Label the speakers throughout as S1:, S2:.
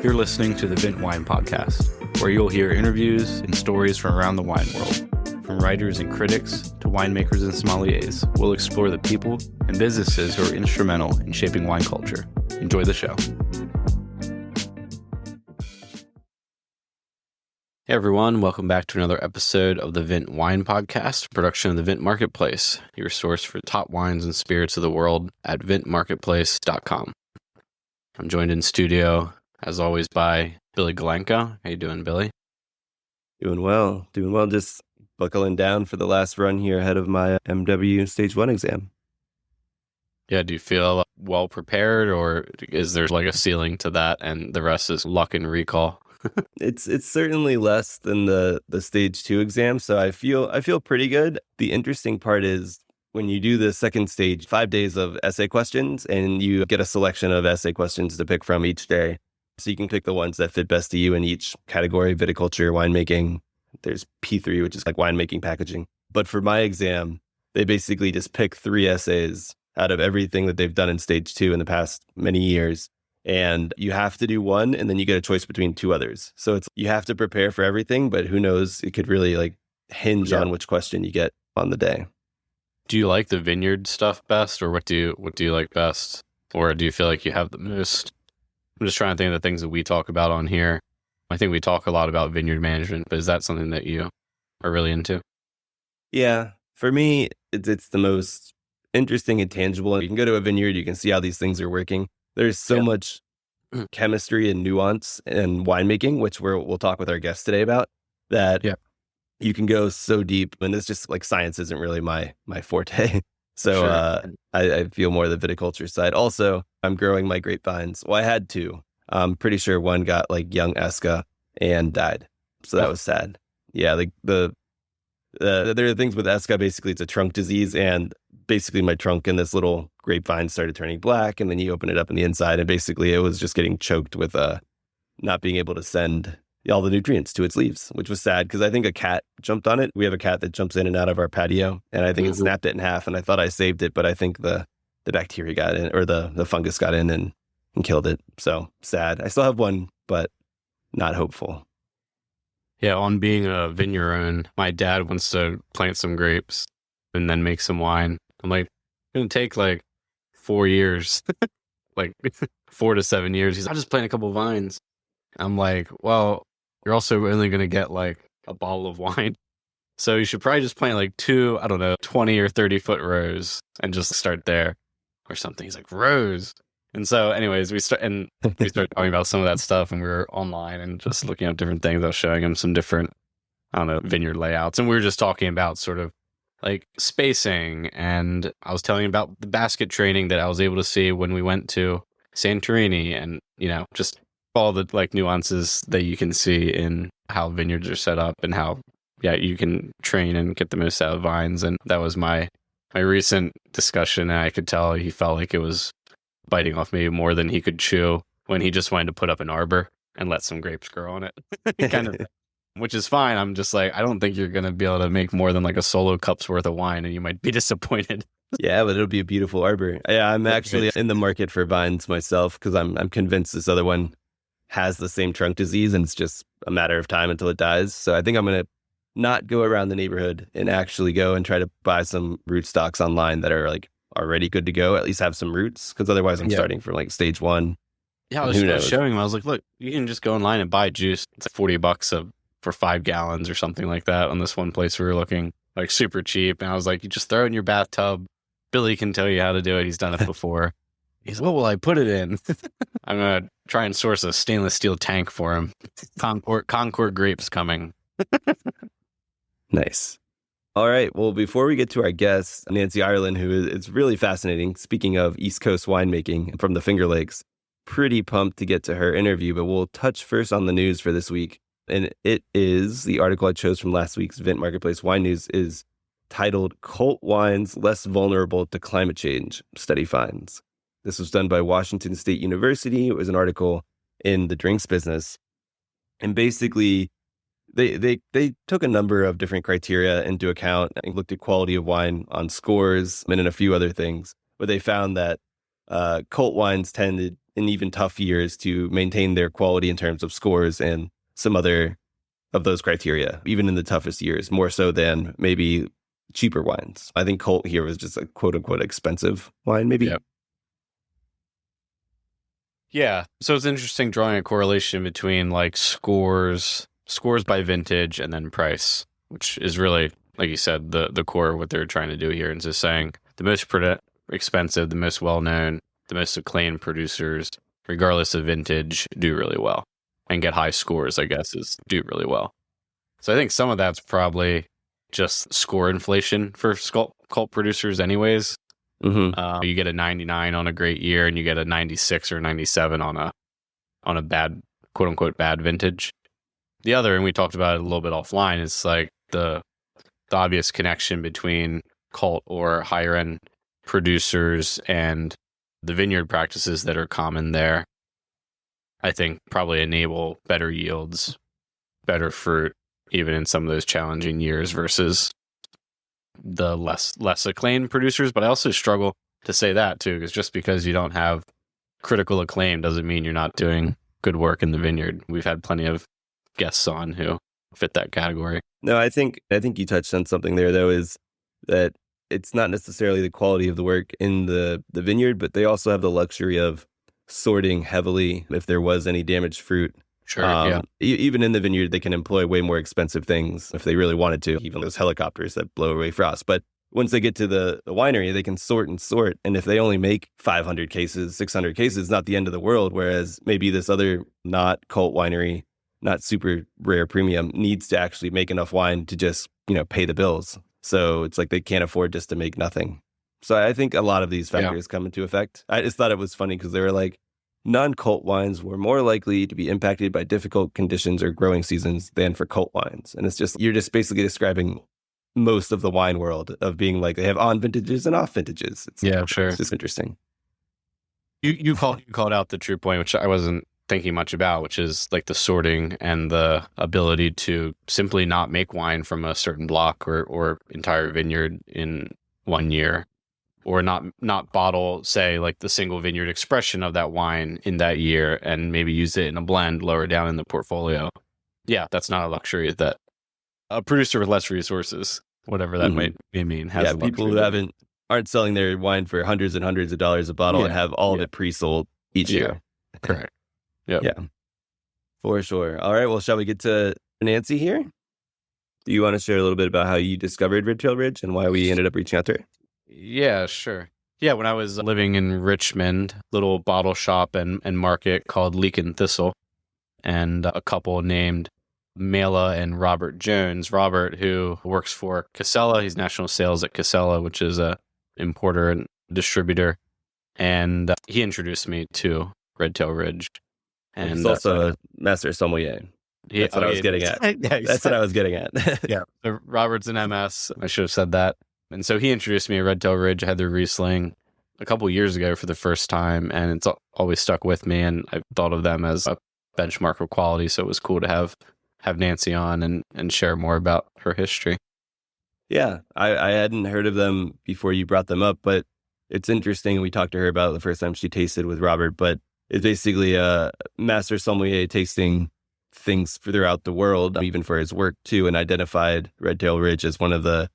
S1: You're listening to the Vint Wine Podcast, where you'll hear interviews and stories from around the wine world. From writers and critics to winemakers and sommeliers, we'll explore the people and businesses who are instrumental in shaping wine culture. Enjoy the show. Hey everyone, welcome back to another episode of the Vint Wine Podcast, production of the Vint Marketplace, your source for top wines and spirits of the world at vintmarketplace.com. I'm joined in studio, as always, by Billy Galanko. How you doing, Billy?
S2: Doing well. Just buckling down for the last run here ahead of my MW Stage 1 exam.
S1: Yeah, do you feel well prepared, or is there like a ceiling to that and the rest is luck and recall?
S2: It's certainly less than the Stage 2 exam, so I feel pretty good. The interesting part is when you do the second stage, 5 days of essay questions, and you get a selection of essay questions to pick from each day. So you can pick the ones that fit best to you in each category: viticulture, winemaking. There's P3, which is like winemaking packaging. But for my exam, they basically just pick 3 essays out of everything that they've done in Stage 2 in the past many years. And you have to do one, and then you get a choice between 2 others. So it's you have to prepare for everything, but who knows? It could really hinge on which question you get on the day.
S1: Do you like the vineyard stuff best, or what do you like best? Or do you feel like you have the most? I'm just trying to think of the things that we talk about on here. I think we talk a lot about vineyard management, but is that something that you are really into?
S2: Yeah, for me, it's the most interesting and tangible. You can go to a vineyard, you can see how these things are working. There's so much chemistry and nuance in winemaking, which we'll talk with our guest today about, that you can go so deep. And it's just like science isn't really my forte. So I feel more the viticulture side. Also, I'm growing my grapevines. Well, I had 2. I'm pretty sure one got young Esca and died. So that was sad. Yeah, there are things with Esca. Basically, it's a trunk disease, and basically my trunk and this little grapevine started turning black, and then you open it up on the inside, and basically it was just getting choked with not being able to send all the nutrients to its leaves, which was sad because I think a cat jumped on it. We have a cat that jumps in and out of our patio, and I think it snapped it in half, and I thought I saved it, but I think the bacteria got in, or the fungus got in and killed it. So sad. I still have one, but not hopeful.
S1: Yeah, on being a vineyard owner, my dad wants to plant some grapes and then make some wine. I'm like, it's going to take 4 years, 4 to 7 years. He's like, I'll just plant a couple vines. I'm like, well, you're also only going to get a bottle of wine. So you should probably just plant 2, 20 or 30 foot rows and just start there or something. He's like, rows. And so anyways, we started talking about some of that stuff, and we were online and just looking at different things. I was showing him some different, vineyard layouts. And we were just talking about sort of spacing. And I was telling him about the basket training that I was able to see when we went to Santorini, and, just all the nuances that you can see in how vineyards are set up and how, you can train and get the most out of vines. And that was my recent discussion. And I could tell he felt like it was biting off maybe more than he could chew when he just wanted to put up an arbor and let some grapes grow on it. Kind of, which is fine. I'm just I don't think you're going to be able to make more than a solo cup's worth of wine, and you might be disappointed.
S2: Yeah, but it'll be a beautiful arbor. Yeah, I'm actually in the market for vines myself because I'm convinced this other one has the same trunk disease, and it's just a matter of time until it dies. So I think I'm going to not go around the neighborhood and actually go and try to buy some rootstocks online that are already good to go, at least have some roots, because otherwise I'm starting from Stage 1.
S1: Yeah, I was showing him. I was like, look, you can just go online and buy juice. It's $40 for 5 gallons or something like that on this one place we were looking, super cheap. And I was like, you just throw it in your bathtub. Billy can tell you how to do it. He's done it before. He's like, what will I put it in? I'm going to try and source a stainless steel tank for him. Concord grapes coming.
S2: Nice. All right. Well, before we get to our guest, Nancy Irelan, who is really fascinating. Speaking of East Coast winemaking from the Finger Lakes, pretty pumped to get to her interview, but we'll touch first on the news for this week. And it is the article I chose from last week's Vint Marketplace Wine News is titled Cult Wines Less Vulnerable to Climate Change, Study Finds. This was done by Washington State University. It was an article in the drinks business. And basically, They took a number of different criteria into account and looked at quality of wine on scores and in a few other things, but they found that cult wines tended in even tough years to maintain their quality in terms of scores and some other of those criteria, even in the toughest years, more so than maybe cheaper wines. I think Colt here was just a quote unquote expensive wine, maybe.
S1: Yep. Yeah. So it's interesting drawing a correlation between like scores by vintage and then price, which is really, like you said, the core of what they're trying to do here. And just saying the most expensive, the most well-known, the most acclaimed producers, regardless of vintage, do really well and get high scores, I guess, do really well. So I think some of that's probably just score inflation for cult producers anyways.
S2: Mm-hmm.
S1: You get a 99 on a great year and you get a 96 or 97 on a bad, quote unquote, bad vintage. The other, and we talked about it a little bit offline, is like the obvious connection between cult or higher end producers and the vineyard practices that are common there. I think probably enable better yields, better fruit, even in some of those challenging years versus the less acclaimed producers. But I also struggle to say that too, because just because you don't have critical acclaim doesn't mean you're not doing good work in the vineyard. We've had plenty of guests on who fit that category.
S2: No, I think you touched on something there though, is that it's not necessarily the quality of the work in the vineyard, but they also have the luxury of sorting heavily if there was any damaged fruit.
S1: Sure. Yeah.
S2: Even in the vineyard, they can employ way more expensive things if they really wanted to, even those helicopters that blow away frost. But once they get to the winery, they can sort and sort. And if they only make 500 cases, 600 cases, not the end of the world. Whereas maybe this other not cult winery, not super rare premium, needs to actually make enough wine to just, pay the bills. So it's like they can't afford just to make nothing. So I think a lot of these factors come into effect. I just thought it was funny because they were like, non-cult wines were more likely to be impacted by difficult conditions or growing seasons than for cult wines. And it's just, you're just basically describing most of the wine world of being like, they have on vintages and off vintages.
S1: Sure.
S2: It's just interesting.
S1: You called out the true point, which I wasn't thinking much about, which is like the sorting and the ability to simply not make wine from a certain block or entire vineyard in 1 year. Or not bottle, say, like the single vineyard expression of that wine in that year and maybe use it in a blend lower down in the portfolio. Yeah, that's not a luxury that a producer with less resources, whatever that might mean, has.
S2: Yeah, people who aren't selling their wine for hundreds and hundreds of dollars a bottle and have all of it pre-sold each year.
S1: Correct. Yep.
S2: Yeah, for sure. All right, well, shall we get to Nancy here? Do you want to share a little bit about how you discovered Red Tail Ridge and why we ended up reaching out to her?
S1: Yeah, sure. Yeah, when I was living in Richmond, little bottle shop and market called Leek and Thistle, and a couple named Mela and Robert Jones. Robert, who works for Casella, he's national sales at Casella, which is a importer and distributor, and he introduced me to Red Tail Ridge.
S2: And he's also a master sommelier. That's what I was getting at. That's what I was getting at.
S1: Yeah, so Robert's an MS. I should have said that. And so he introduced me to Red Tail Ridge. I had their Riesling a couple years ago for the first time, and it's always stuck with me. And I've thought of them as a benchmark of quality. So it was cool to have Nancy on and share more about her history.
S2: Yeah, I hadn't heard of them before you brought them up, but it's interesting. We talked to her about it the first time she tasted with Robert, but it's basically a master sommelier tasting things throughout the world, even for his work too, and identified Red Tail Ridge as one of the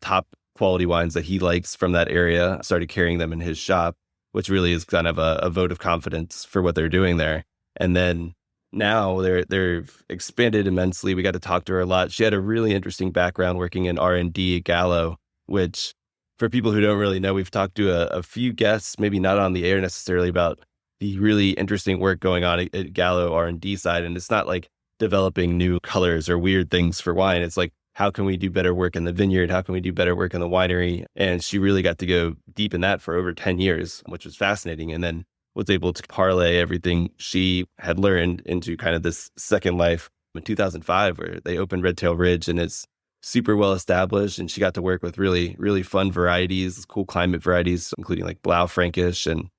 S2: top quality wines that he likes from that area, started carrying them in his shop, which really is kind of a vote of confidence for what they're doing there. And then now they've expanded immensely. We got to talk to her a lot. She had a really interesting background working in R&D at Gallo, which for people who don't really know, we've talked to a few guests, maybe not on the air necessarily, about the really interesting work going on at Gallo R&D side. And it's not like developing new colors or weird things for wine. It's like, how can we do better work in the vineyard? How can we do better work in the winery? And she really got to go deep in that for over 10 years, which was fascinating. And then was able to parlay everything she had learned into kind of this second life in 2005, where they opened Red Tail Ridge, and it's super well established. And she got to work with really, really fun varieties, cool climate varieties, including like Blaufränkisch and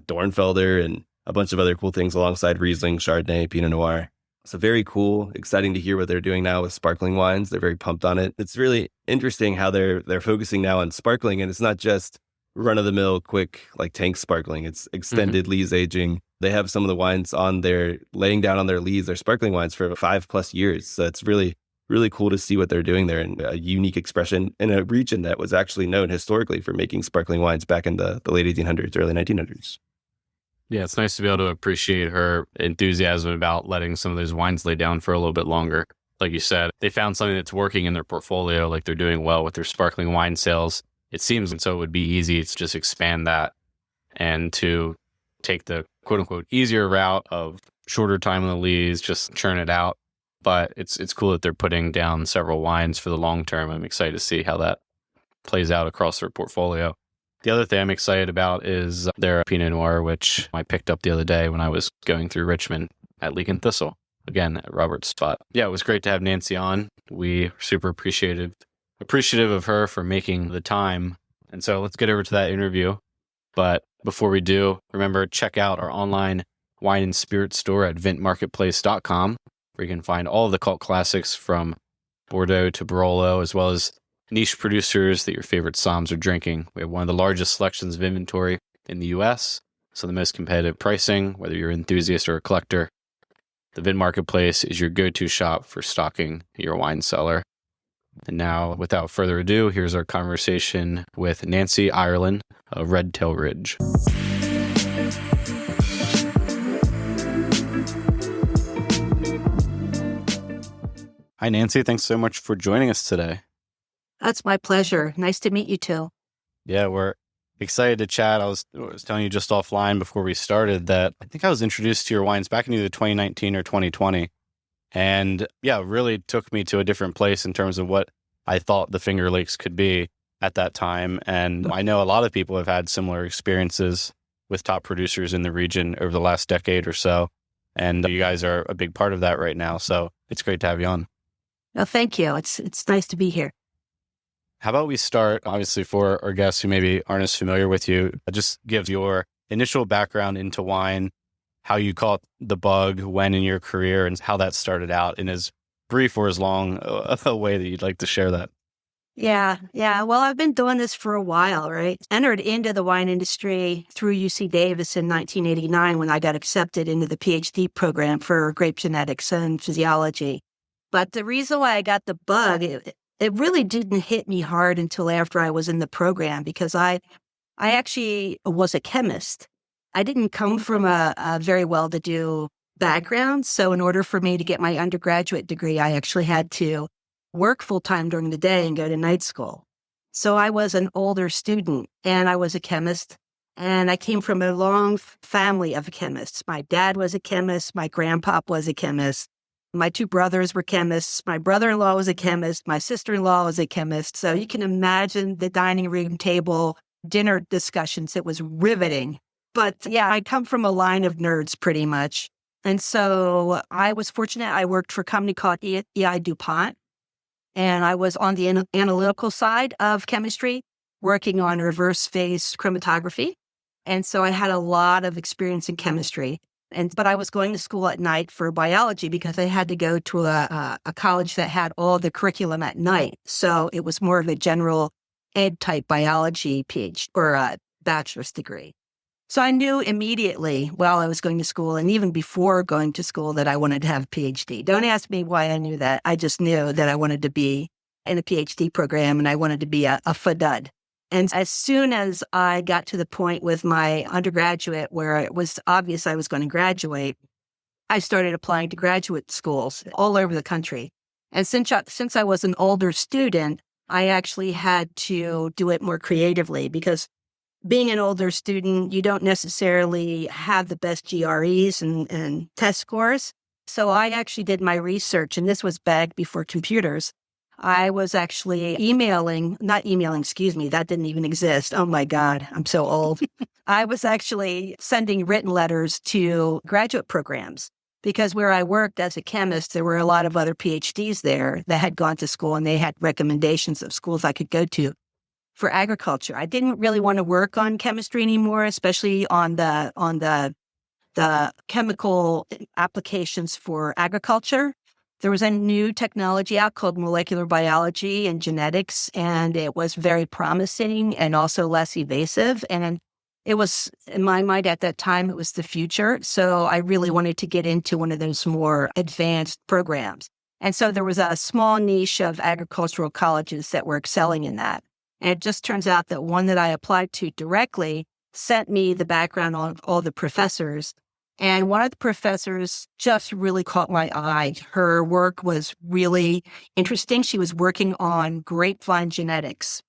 S2: Dornfelder and a bunch of other cool things alongside Riesling, Chardonnay, Pinot Noir. So very cool, exciting to hear what they're doing now with sparkling wines. They're very pumped on it. It's really interesting how they're focusing now on sparkling, and it's not just run-of-the-mill, quick, like tank sparkling. It's extended lees aging. They have some of the wines on their laying down on their lees, their sparkling wines for 5+ years. So it's really, really cool to see what they're doing there, and a unique expression in a region that was actually known historically for making sparkling wines back in the late 1800s, early 1900s.
S1: Yeah, it's nice to be able to appreciate her enthusiasm about letting some of those wines lay down for a little bit longer. Like you said, they found something that's working in their portfolio, like they're doing well with their sparkling wine sales. It seems, and so it would be easy to just expand that and to take the quote unquote easier route of shorter time on the lees, just churn it out. But it's cool that they're putting down several wines for the long term. I'm excited to see how that plays out across their portfolio. The other thing I'm excited about is their Pinot Noir, which I picked up the other day when I was going through Richmond at Leek and Thistle, again, at Robert's spot. Yeah, it was great to have Nancy on. We are super appreciative of her for making the time. And so let's get over to that interview. But before we do, remember, check out our online wine and spirit store at vintmarketplace.com, where you can find all of the cult classics from Bordeaux to Barolo, as well as niche producers that your favorite somms are drinking. We have one of the largest selections of inventory in the US, so the most competitive pricing, whether you're an enthusiast or a collector. The Vint Marketplace is your go-to shop for stocking your wine cellar. And now, without further ado, here's our conversation with Nancy Irelan of Red Tail Ridge. Hi, Nancy. Thanks so much for joining us today.
S3: That's my pleasure. Nice to meet you too.
S1: Yeah, we're excited to chat. I was telling you just offline before we started that I think I was introduced to your wines back in either 2019 or 2020. And yeah, it really took me to a different place in terms of what I thought the Finger Lakes could be at that time. And I know a lot of people have had similar experiences with top producers in the region over the last decade or so. And you guys are a big part of that right now. So it's great to have you on.
S3: Well, thank you. It's nice to be here.
S1: How about we start, obviously, for our guests who maybe aren't as familiar with you, just give your initial background into wine, how you caught the bug, when in your career, and how that started out in as brief or as long a way that you'd like to share that.
S3: Yeah. Well, I've been doing this for a while, right? Entered into the wine industry through UC Davis in 1989 when I got accepted into the PhD program for grape genetics and physiology. But the reason why I got the bug, it really didn't hit me hard until after I was in the program, because I actually was a chemist. I didn't come from a very well-to-do background. So in order for me to get my undergraduate degree, I actually had to work full-time during the day and go to night school. So I was an older student and I was a chemist. And I came from a long family of chemists. My dad was a chemist. My grandpa was a chemist. My two brothers were chemists. My brother-in-law was a chemist. My sister-in-law was a chemist. So you can imagine the dining room table dinner discussions. It was riveting. But yeah, I come from a line of nerds pretty much. And so I was fortunate. I worked for a company called E.I. DuPont. And I was on the analytical side of chemistry, working on reverse phase chromatography. And so I had a lot of experience in chemistry. But I was going to school at night for biology because I had to go to a college that had all the curriculum at night. So it was more of a general ed type biology PhD or a bachelor's degree. So I knew immediately while I was going to school and even before going to school that I wanted to have a PhD. Don't ask me why I knew that. I just knew that I wanted to be in a PhD program and I wanted to be a FADUD. And as soon as I got to the point with my undergraduate where it was obvious I was going to graduate, I started applying to graduate schools all over the country. And since I was an older student, I actually had to do it more creatively because being an older student, you don't necessarily have the best GREs and test scores. So I actually did my research, and this was back before computers. I was actually that didn't even exist. Oh my God, I'm so old. I was actually sending written letters to graduate programs because where I worked as a chemist, there were a lot of other PhDs there that had gone to school and they had recommendations of schools I could go to for agriculture. I didn't really want to work on chemistry anymore, especially on the chemical applications for agriculture. there was a new technology out called molecular biology and genetics, and it was very promising and also less evasive. And it was, in my mind at that time, it was the future. So I really wanted to get into one of those more advanced programs. And so there was a small niche of agricultural colleges that were excelling in that. And it just turns out that one that I applied to directly sent me the background on all the professors. And one of the professors just really caught my eye. Her work was really interesting. She was working on grapevine genetics.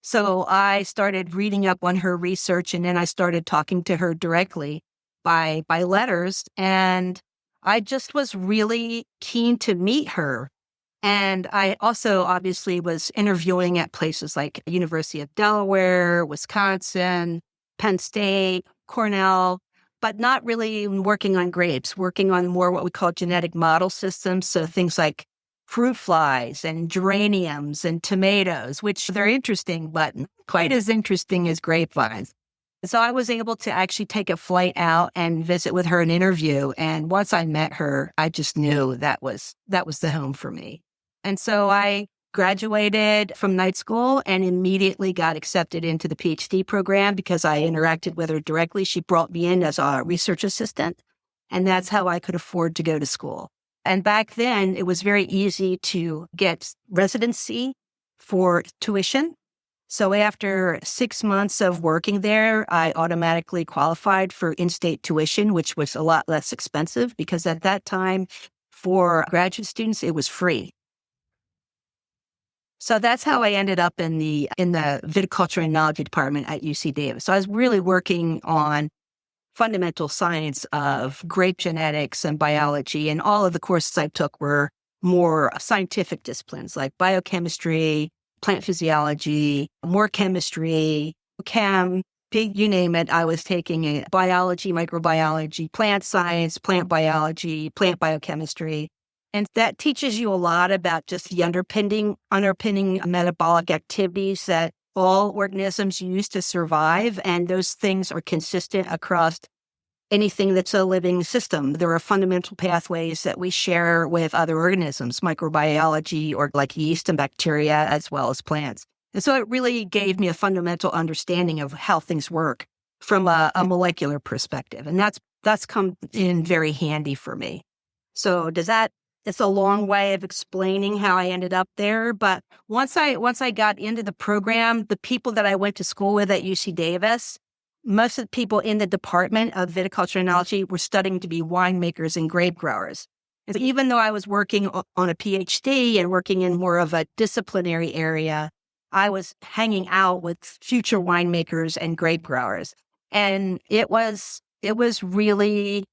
S3: So I started reading up on her research, and then I started talking to her directly by letters. And I just was really keen to meet her. And I also obviously was interviewing at places like University of Delaware, Wisconsin, Penn State, Cornell, but not really working on grapes, working on more what we call genetic model systems. So things like fruit flies and geraniums and tomatoes, which they're interesting, but not quite as interesting as grapevines. So I was able to actually take a flight out and visit with her and interview. And once I met her, I just knew that was the home for me. And so I graduated from night school and immediately got accepted into the PhD program because I interacted with her directly. She brought me in as a research assistant, and that's how I could afford to go to school. And back then, it was very easy to get residency for tuition. So after 6 months of working there, I automatically qualified for in-state tuition, which was a lot less expensive because at that time, for graduate students, it was free. So that's how I ended up in the viticulture and enology department at UC Davis. So I was really working on fundamental science of grape genetics and biology, and all of the courses I took were more scientific disciplines like biochemistry, plant physiology, more chemistry, you name it. I was taking it: biology, microbiology, plant science, plant biology, plant biochemistry. And that teaches you a lot about just the underpinning metabolic activities that all organisms use to survive. And those things are consistent across anything that's a living system. There are fundamental pathways that we share with other organisms, microbiology or like yeast and bacteria, as well as plants. And so it really gave me a fundamental understanding of how things work from a molecular perspective. And that's come in very handy for me. So it's a long way of explaining how I ended up there. But once I got into the program, the people that I went to school with at UC Davis, most of the people in the Department of Viticulture and Enology were studying to be winemakers and grape growers. And so even though I was working on a PhD and working in more of a disciplinary area, I was hanging out with future winemakers and grape growers. And it was really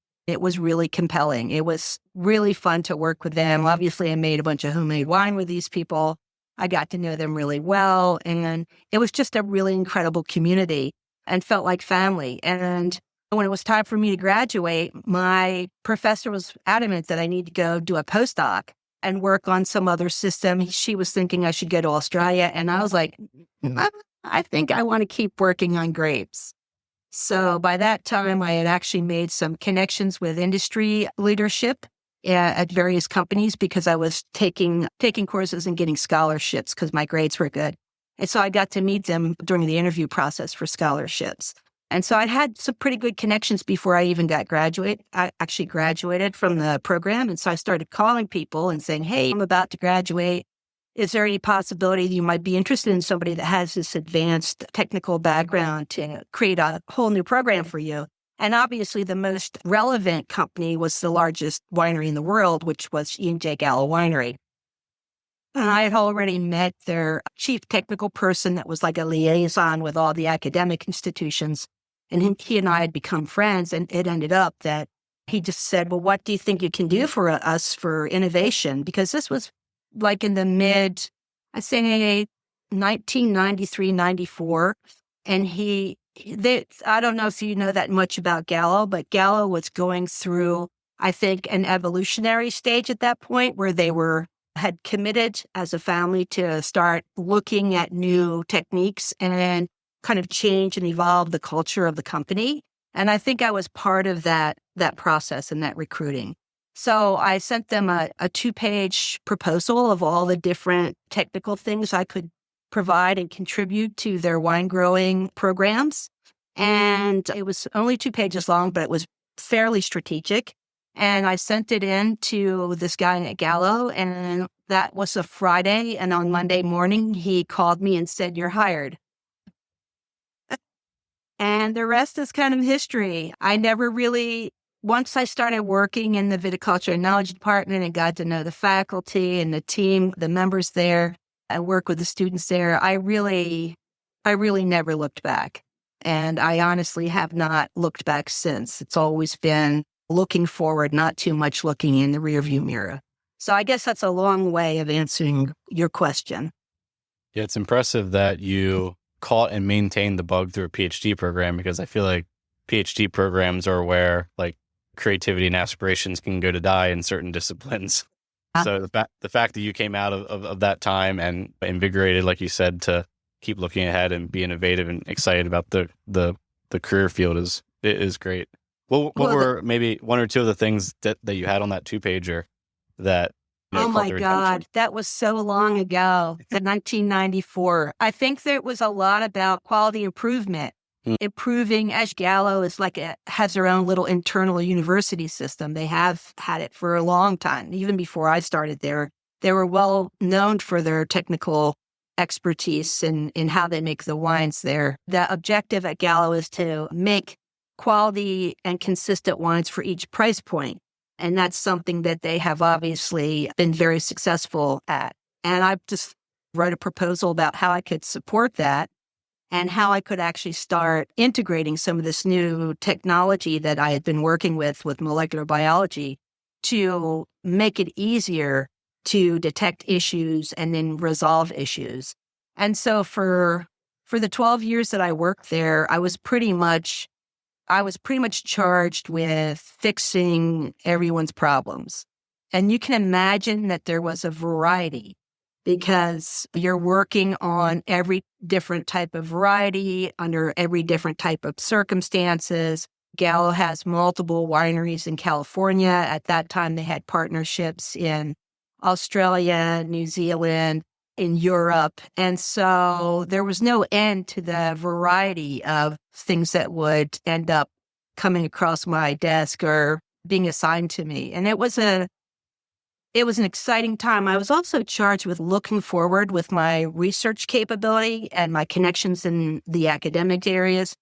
S3: compelling. It was really fun to work with them. Obviously, I made a bunch of homemade wine with these people. I got to know them really well. And it was just a really incredible community and felt like family. And when it was time for me to graduate, my professor was adamant that I need to go do a postdoc and work on some other system. She was thinking I should go to Australia. And I was like, I think I want to keep working on grapes. So by that time, I had actually made some connections with industry leadership at various companies because I was taking courses and getting scholarships because my grades were good. And so I got to meet them during the interview process for scholarships. And so I'd had some pretty good connections before I even I actually graduated from the program. And so I started calling people and saying, hey, I'm about to graduate. Is there any possibility you might be interested in somebody that has this advanced technical background to create a whole new program for you? And obviously the most relevant company was the largest winery in the world, which was E&J Gallo Winery. And I had already met their chief technical person that was like a liaison with all the academic institutions. And he and I had become friends, and it ended up that he just said, well, what do you think you can do for us for innovation? Because this was like in the I'd say 1993, 94. And I don't know if you know that much about Gallo, but Gallo was going through, I think, an evolutionary stage at that point where they had committed as a family to start looking at new techniques and kind of change and evolve the culture of the company. And I think I was part of that process and that recruiting. So I sent them a 2-page proposal of all the different technical things I could provide and contribute to their wine growing programs. And it was only 2 pages long, but it was fairly strategic. And I sent it in to this guy at Gallo, and that was a Friday. And on Monday morning, he called me and said, "You're hired." And the rest is kind of history. I never really, once I started working in the viticulture and knowledge department and got to know the faculty and the team, the members there, I work with the students there, I really never looked back. And I honestly have not looked back since. It's always been looking forward, not too much looking in the rearview mirror. So I guess that's a long way of answering your question.
S1: Yeah, it's impressive that you caught and maintained the bug through a PhD program, because I feel like PhD programs are where like creativity and aspirations can go to die in certain disciplines. So the fact that you came out of that time and invigorated, like you said, to keep looking ahead and be innovative and excited about the career field is great. What were maybe one or two of the things that you had on that 2-pager that
S3: oh my God, that was so long ago, the 1994. I think there was a lot about quality improvement, improving. As Gallo is has their own little internal university system. They have had it for a long time. Even before I started there, they were well known for their technical expertise in how they make the wines there. The objective at Gallo is to make quality and consistent wines for each price point. And that's something that they have obviously been very successful at. And I just wrote a proposal about how I could support that and how I could actually start integrating some of this new technology that I had been working with molecular biology to make it easier to detect issues and then resolve issues. And so for the 12 years that I worked there, I was pretty much charged with fixing everyone's problems. And you can imagine that there was a variety, because you're working on every different type of variety under every different type of circumstances. Gallo has multiple wineries in California. At that time, they had partnerships in Australia, New Zealand, in Europe. And so there was no end to the variety of things that would end up coming across my desk or being assigned to me. And it was an exciting time. I was also charged with looking forward with my research capability and my connections in the academic areas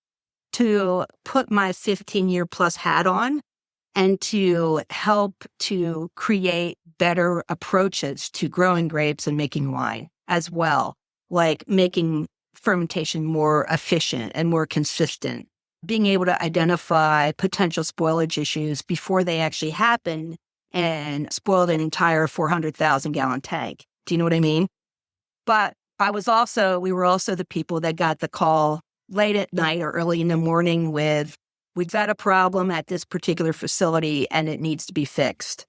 S3: to put my 15-year plus hat on and to help to create better approaches to growing grapes and making wine as well, like making fermentation more efficient and more consistent, being able to identify potential spoilage issues before they actually happen and spoiled an entire 400,000 gallon tank. Do you know what I mean? But we were also the people that got the call late at night or early in the morning with, "We've got a problem at this particular facility and it needs to be fixed."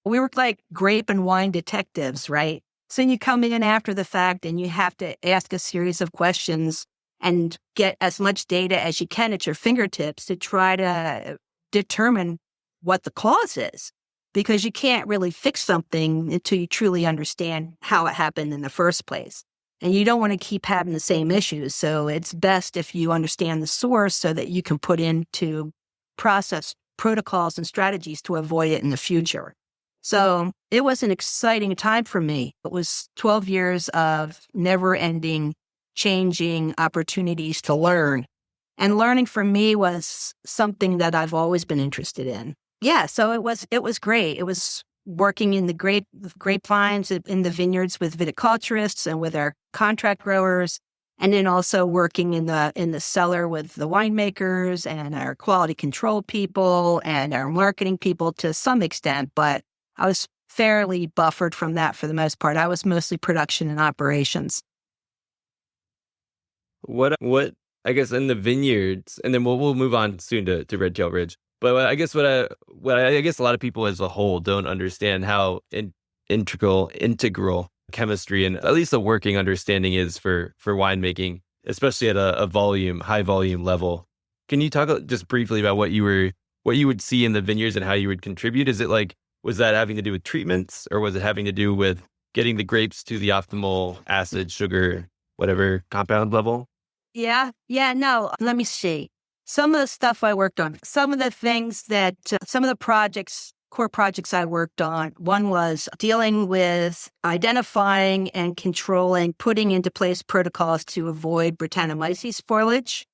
S3: We were like grape and wine detectives, right? So you come in after the fact and you have to ask a series of questions and get as much data as you can at your fingertips to try to determine what the cause is. Because you can't really fix something until you truly understand how it happened in the first place. And you don't want to keep having the same issues. So it's best if you understand the source so that you can put into process protocols and strategies to avoid it in the future. So it was an exciting time for me. It was 12 years of never-ending, changing opportunities to learn. And learning for me was something that I've always been interested in. Yeah, so it was great. It was working in the grapevines, in the vineyards with viticulturists and with our contract growers, and then also working in the cellar with the winemakers and our quality control people and our marketing people to some extent. But I was fairly buffered from that for the most part. I was mostly production and operations.
S2: What I guess in the vineyards, and then we'll move on soon to Red Tail Ridge. But I guess what I guess a lot of people as a whole don't understand how integral chemistry and at least a working understanding is for winemaking, especially at a high volume level. Can you talk just briefly about what you would see in the vineyards and how you would contribute? Is it like Was that having to do with treatments, or was it having to do with getting the grapes to the optimal acid, sugar, whatever compound level?
S3: Yeah. Yeah. No, let me see. Some of the stuff I worked on, some of the things that, some of the projects, core projects I worked on, one was dealing with identifying and controlling, putting into place protocols to avoid Brettanomyces spoilage.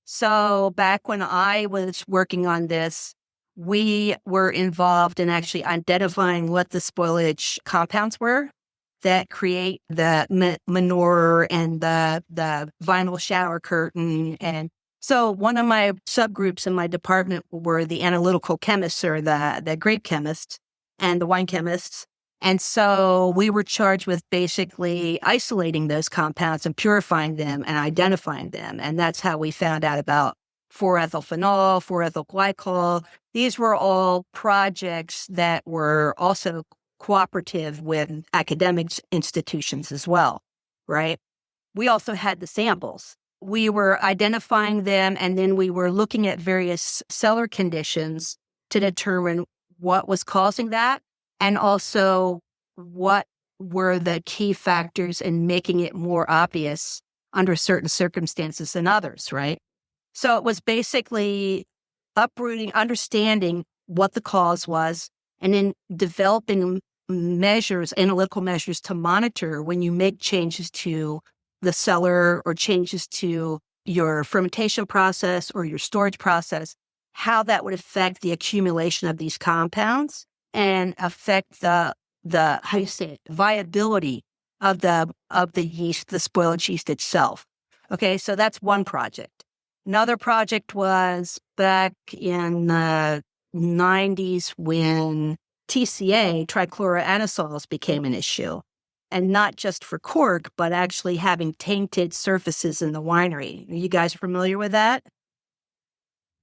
S3: So back when I was working on this, we were involved in actually identifying what the spoilage compounds were that create the manure and the vinyl shower curtain. And so one of my subgroups in my department were the analytical chemists, or the grape chemists and the wine chemists. And so we were charged with basically isolating those compounds and purifying them and identifying them. And that's how we found out about 4-ethylphenol, 4-ethylglycol. These were all projects that were also cooperative with academic institutions as well, right? We also had the samples. We were identifying them, and then we were looking at various cellar conditions to determine what was causing that, and also what were the key factors in making it more obvious under certain circumstances than others, right? So it was basically uprooting, understanding what the cause was, and then developing measures, analytical measures to monitor when you make changes to the cellar or changes to your fermentation process or your storage process, how that would affect the accumulation of these compounds and affect the how you say it, viability of the yeast, the spoilage yeast itself. Okay, so that's one project. Another project was back in the 90s when TCA, trichloroanisols, became an issue. And not just for cork, but actually having tainted surfaces in the winery. Are you guys familiar with that?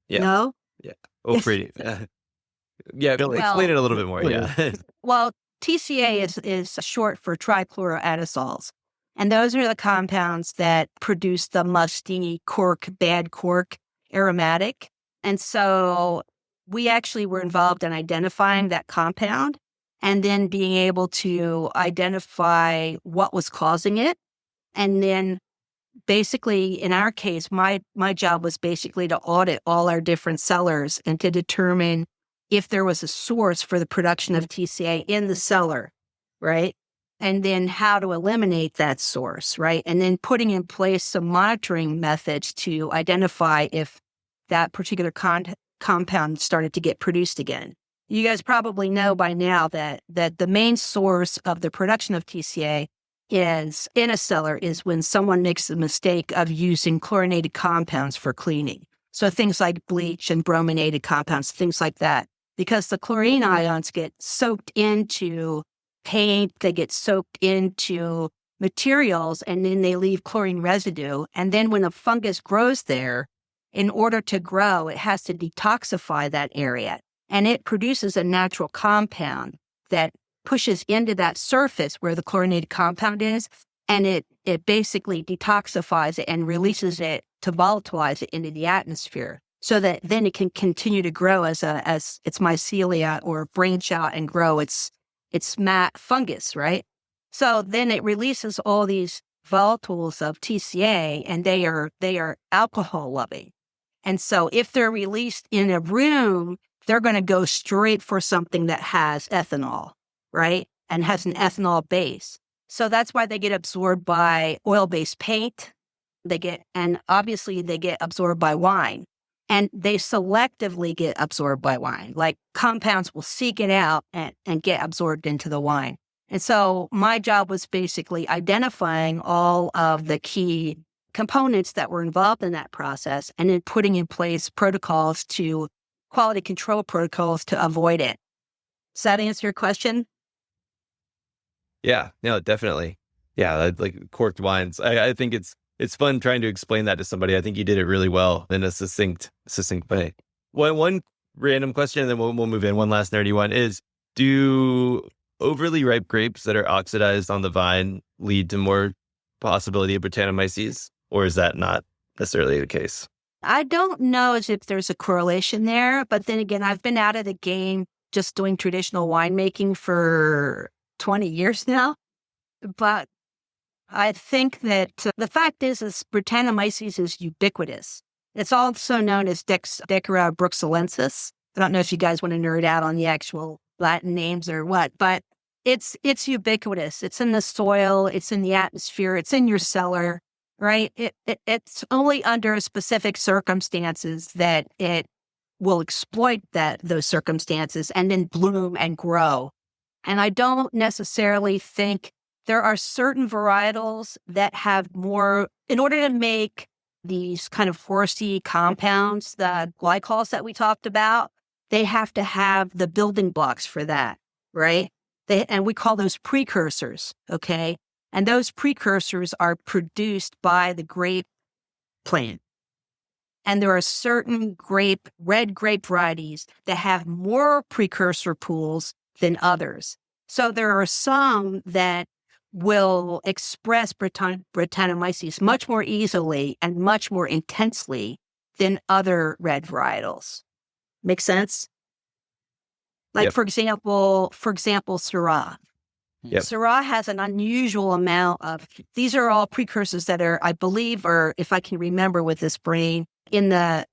S2: Yeah.
S3: No?
S2: Yeah. Oh, pretty. Yeah, explain it a little bit more. Yeah.
S3: Well, TCA is short for trichloroanisols. And those are the compounds that produce the musty cork, bad cork aromatic. And so we actually were involved in identifying that compound and then being able to identify what was causing it. And then basically, in our case, my job was basically to audit all our different cellars and to determine if there was a source for the production of TCA in the cellar, right? And then how to eliminate that source, right? And then putting in place some monitoring methods to identify if that particular compound started to get produced again. You guys probably know by now that the main source of the production of TCA is in a cellar is when someone makes the mistake of using chlorinated compounds for cleaning. So things like bleach and brominated compounds, things like that, because the chlorine ions get soaked into paint, they get soaked into materials, and then they leave chlorine residue. And then when a fungus grows there, in order to grow, it has to detoxify that area. And it produces a natural compound that pushes into that surface where the chlorinated compound is, and it basically detoxifies it and releases it to volatilize it into the atmosphere so that then it can continue to grow as its mycelia or branch out and grow its mat fungus, right? So then it releases all these volatiles of TCA, and they are alcohol loving. And so if they're released in a room, they're going to go straight for something that has ethanol, right? And has an ethanol base. So that's why they get absorbed by oil-based paint. And obviously they get absorbed by wine. And they selectively get absorbed by wine. Like compounds will seek it out and get absorbed into the wine. And so my job was basically identifying all of the key components that were involved in that process and then putting in place quality control protocols to avoid it. Does that answer your question?
S2: Yeah, no, definitely. Yeah, like corked wines. I think it's fun trying to explain that to somebody. I think you did it really well in a succinct way. One random question, and then we'll move in. One last nerdy one is, do overly ripe grapes that are oxidized on the vine lead to more possibility of Brettanomyces, or is that not necessarily the case?
S3: I don't know as if there's a correlation there, but then again, I've been out of the game just doing traditional winemaking for 20 years now. But I think that the fact is Brettanomyces is ubiquitous. It's also known as Deckera bruxellensis. I don't know if you guys want to nerd out on the actual Latin names or what, but it's ubiquitous. It's in the soil, it's in the atmosphere, it's in your cellar, right? It's only under specific circumstances that it will exploit those circumstances and then bloom and grow. And I don't necessarily think there are certain varietals that have more, in order to make these kind of horsey compounds, the glycols that we talked about, they have to have the building blocks for that, right? And we call those precursors, okay? And those precursors are produced by the grape plant. And there are certain red grape varieties that have more precursor pools than others. So there are some that will express Brettanomyces much more easily and much more intensely than other red varietals. Make sense? Like,
S2: Yep.
S3: for example, Syrah.
S2: Yep.
S3: Syrah has an unusual amount of, these are all precursors that are, I believe, or if I can remember with this brain, in the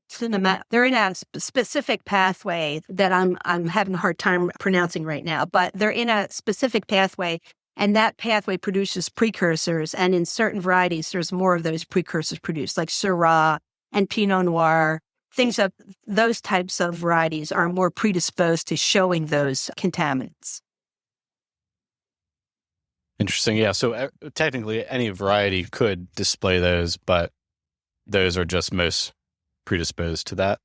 S3: cinema, they're in a specific pathway that I'm having a hard time pronouncing right now, but they're in a specific pathway, and that pathway produces precursors, and in certain varieties, there's more of those precursors produced, like Syrah and Pinot Noir. Things of those types of varieties are more predisposed to showing those contaminants.
S1: Interesting. Yeah. So technically, any variety could display those, but those are just most predisposed to that.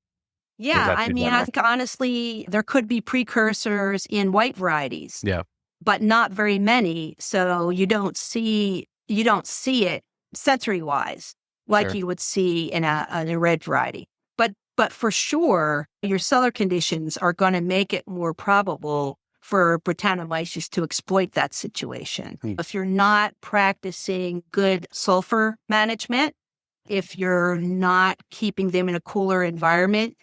S3: Yeah. I mean, I think honestly, there could be precursors in white varieties.
S1: Yeah.
S3: But not very many. So you don't see it sensory wise like
S1: Sure.
S3: you would see in a red variety. But for sure, your cellar conditions are going to make it more probable for Brettanomyces to exploit that situation. If you're not practicing good sulfur management, if you're not keeping them in a cooler environment,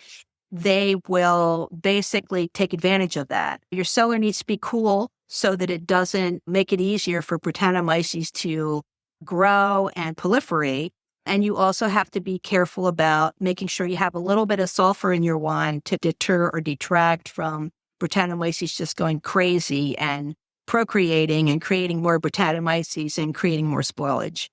S3: they will basically take advantage of that. Your cellar needs to be cool so that it doesn't make it easier for Brettanomyces to grow and proliferate. And you also have to be careful about making sure you have a little bit of sulfur in your wine to deter or detract from Brettanomyces just going crazy and procreating and creating more Brettanomyces and creating more spoilage.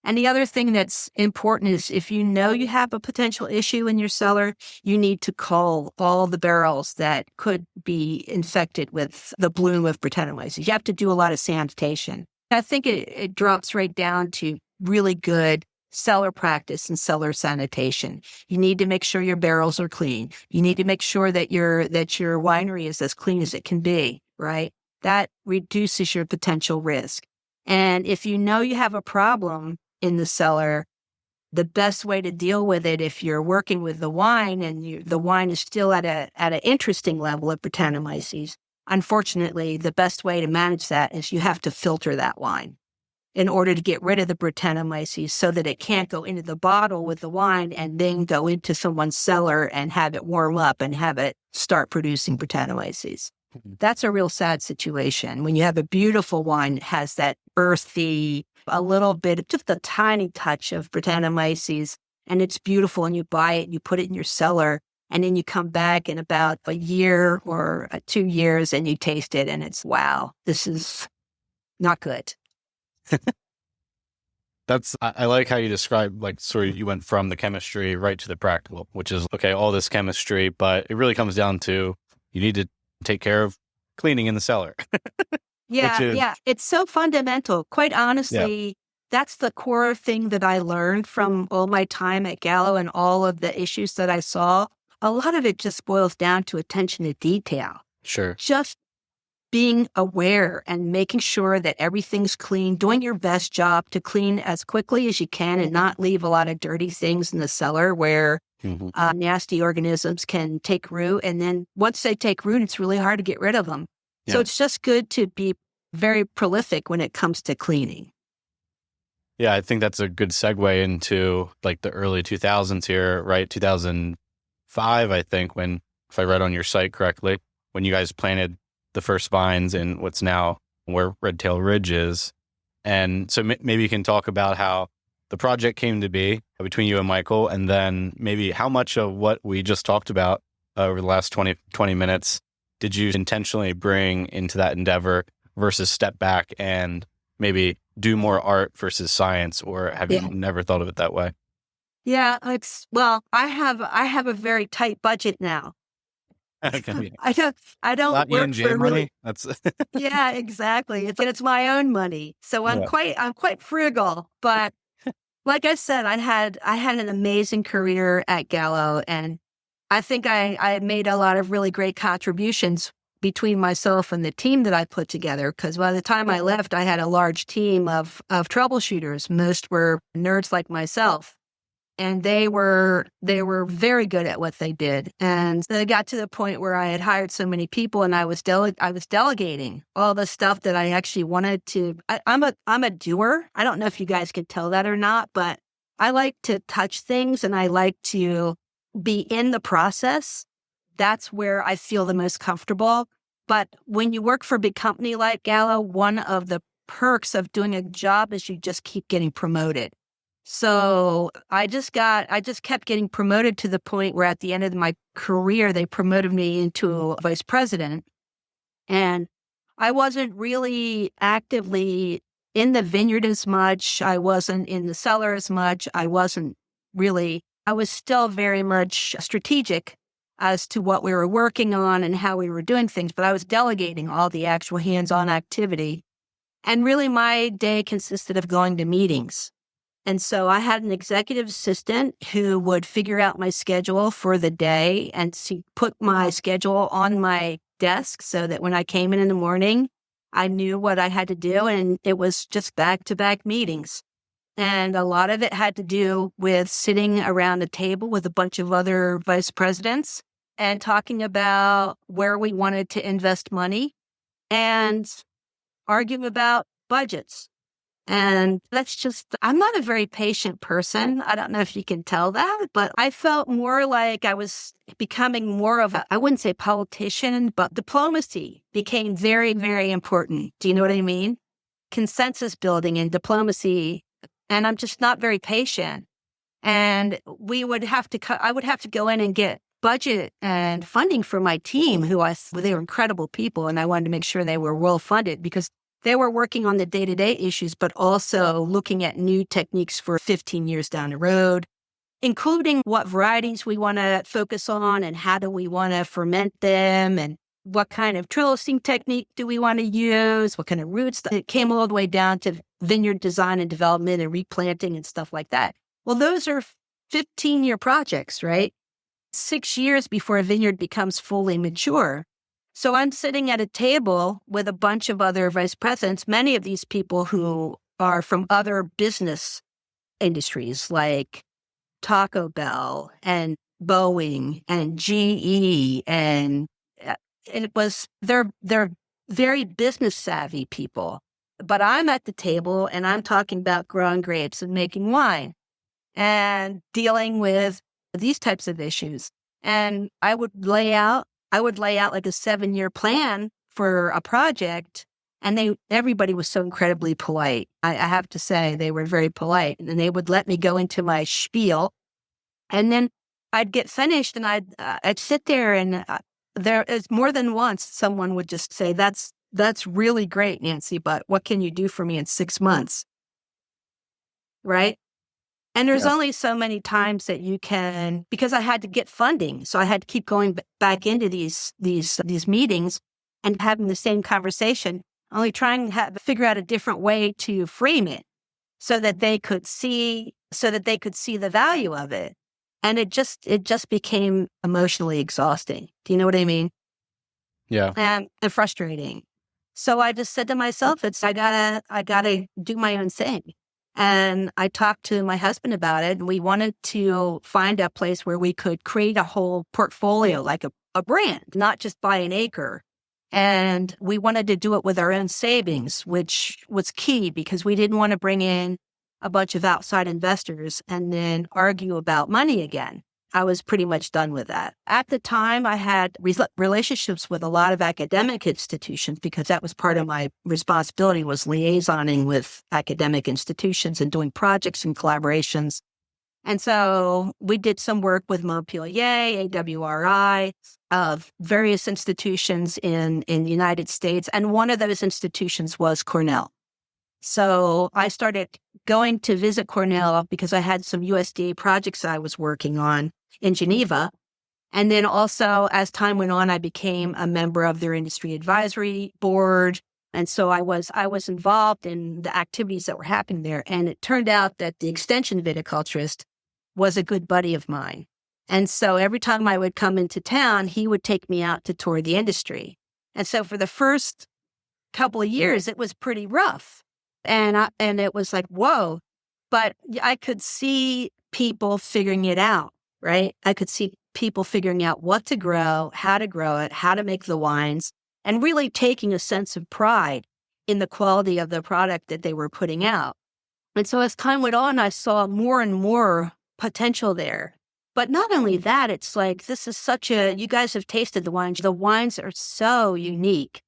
S3: And the other thing that's important is if you know you have a potential issue in your cellar, you need to cull all the barrels that could be infected with the bloom of Brettanomyces. You have to do a lot of sanitation. I think it drops right down to really good cellar practice and cellar sanitation. You need to make sure your barrels are clean. You need to make sure that your winery is as clean as it can be, right? That reduces your potential risk. And if you know you have a problem in the cellar, the best way to deal with it, if you're working with the wine and the wine is still at an interesting level of Brettanomyces, unfortunately, the best way to manage that is you have to filter that wine in order to get rid of the Brettanomyces so that it can't go into the bottle with the wine and then go into someone's cellar and have it warm up and have it start producing Brettanomyces. That's a real sad situation. When you have a beautiful wine that has that earthy, a little bit, just a tiny touch of Brettanomyces, and it's beautiful, and you buy it, and you put it in your cellar, and then you come back in about a year or 2 years and you taste it, and it's, wow, this is not good.
S1: I like how you describe, like, sort of you went from the chemistry right to the practical, which is, okay, all this chemistry, but it really comes down to you need to take care of cleaning in the cellar.
S3: Yeah. It's so fundamental. Quite honestly, that's the core thing that I learned from all my time at Gallo and all of the issues that I saw. A lot of it just boils down to attention to detail.
S1: Sure.
S3: Just being aware and making sure that everything's clean, doing your best job to clean as quickly as you can and not leave a lot of dirty things in the cellar where nasty organisms can take root. And then once they take root, it's really hard to get rid of them. Yeah. So it's just good to be very prolific when it comes to cleaning.
S1: Yeah, I think that's a good segue into like the early 2000s here, right? 2005, I think, when, if I read on your site correctly, when you guys planted the first vines in what's now where Red Tail Ridge is. And so maybe you can talk about how the project came to be between you and Michael, and then maybe how much of what we just talked about over the last 20 minutes did you intentionally bring into that endeavor versus step back and maybe do more art versus science, or have you never thought of it that way?
S3: Yeah, I have a very tight budget now.
S1: Okay.
S3: I don't
S1: Not
S3: work
S1: E&J
S3: for
S1: money.
S3: really.
S1: That's
S3: Yeah, exactly. It's my own money, so I'm quite frugal. But like I said, I had an amazing career at Gallo, and I think I made a lot of really great contributions between myself and the team that I put together. Because by the time I left, I had a large team of troubleshooters. Most were nerds like myself. And they were very good at what they did. And then it got to the point where I had hired so many people, and I was delegating all the stuff that I actually wanted to. I'm a doer. I don't know if you guys can tell that or not, but I like to touch things and I like to be in the process. That's where I feel the most comfortable. But when you work for a big company like Gallo, one of the perks of doing a job is you just keep getting promoted. So I just kept getting promoted to the point where at the end of my career, they promoted me into vice president. And I wasn't really actively in the vineyard as much. I wasn't in the cellar as much. I was still very much strategic as to what we were working on and how we were doing things, but I was delegating all the actual hands-on activity. And really my day consisted of going to meetings. And so I had an executive assistant who would figure out my schedule for the day and put my schedule on my desk so that when I came in the morning, I knew what I had to do. And it was just back-to-back meetings. And a lot of it had to do with sitting around a table with a bunch of other vice presidents and talking about where we wanted to invest money and arguing about budgets. And I'm not a very patient person. I don't know if you can tell that, but I felt more like I was becoming more of I wouldn't say politician, but diplomacy became very, very important. Do you know what I mean? Consensus building and diplomacy. And I'm just not very patient. And I would have to go in and get budget and funding for my team, they were incredible people. And I wanted to make sure they were well funded because they were working on the day-to-day issues, but also looking at new techniques for 15 years down the road, including what varieties we want to focus on and how do we want to ferment them and what kind of trellising technique do we want to use, what kind of roots. It came all the way down to vineyard design and development and replanting and stuff like that. Well, those are 15-year projects, right? 6 years before a vineyard becomes fully mature. So I'm sitting at a table with a bunch of other vice presidents, many of these people who are from other business industries like Taco Bell and Boeing and GE. And they're very business savvy people. But I'm at the table and I'm talking about growing grapes and making wine and dealing with these types of issues. And I would lay out like a 7-year plan for a project. And everybody was so incredibly polite. I have to say they were very polite. And then they would let me go into my spiel. And then I'd get finished and I'd sit there and there is more than once someone would just say, that's really great, Nancy, but what can you do for me in 6 months? Right? And there's only so many times that you can, because I had to get funding. So I had to keep going back into these meetings and having the same conversation, only trying to figure out a different way to frame it so that they could see the value of it. And it just became emotionally exhausting. Do you know what I mean?
S1: Yeah.
S3: And frustrating. So I just said to myself, I gotta do my own thing. And I talked to my husband about it, and we wanted to find a place where we could create a whole portfolio, like a brand, not just buy an acre. And we wanted to do it with our own savings, which was key because we didn't want to bring in a bunch of outside investors and then argue about money again. I was pretty much done with that. At the time, I had relationships with a lot of academic institutions because that was part of my responsibility, was liaisoning with academic institutions and doing projects and collaborations. And so we did some work with Montpellier, AWRI, of various institutions in the United States. And one of those institutions was Cornell. So I started going to visit Cornell because I had some USDA projects I was working on in Geneva. And then also, as time went on, I became a member of their industry advisory board. And so I was involved in the activities that were happening there. And it turned out that the extension viticulturist was a good buddy of mine. And so every time I would come into town, he would take me out to tour the industry. And so for the first couple of years, it was pretty rough. And it was like, whoa, but I could see people figuring it out, right? I could see people figuring out what to grow it, how to make the wines, and really taking a sense of pride in the quality of the product that they were putting out. And so as time went on, I saw more and more potential there. But not only that, it's like, this is you guys have tasted the wines. The wines are so unique.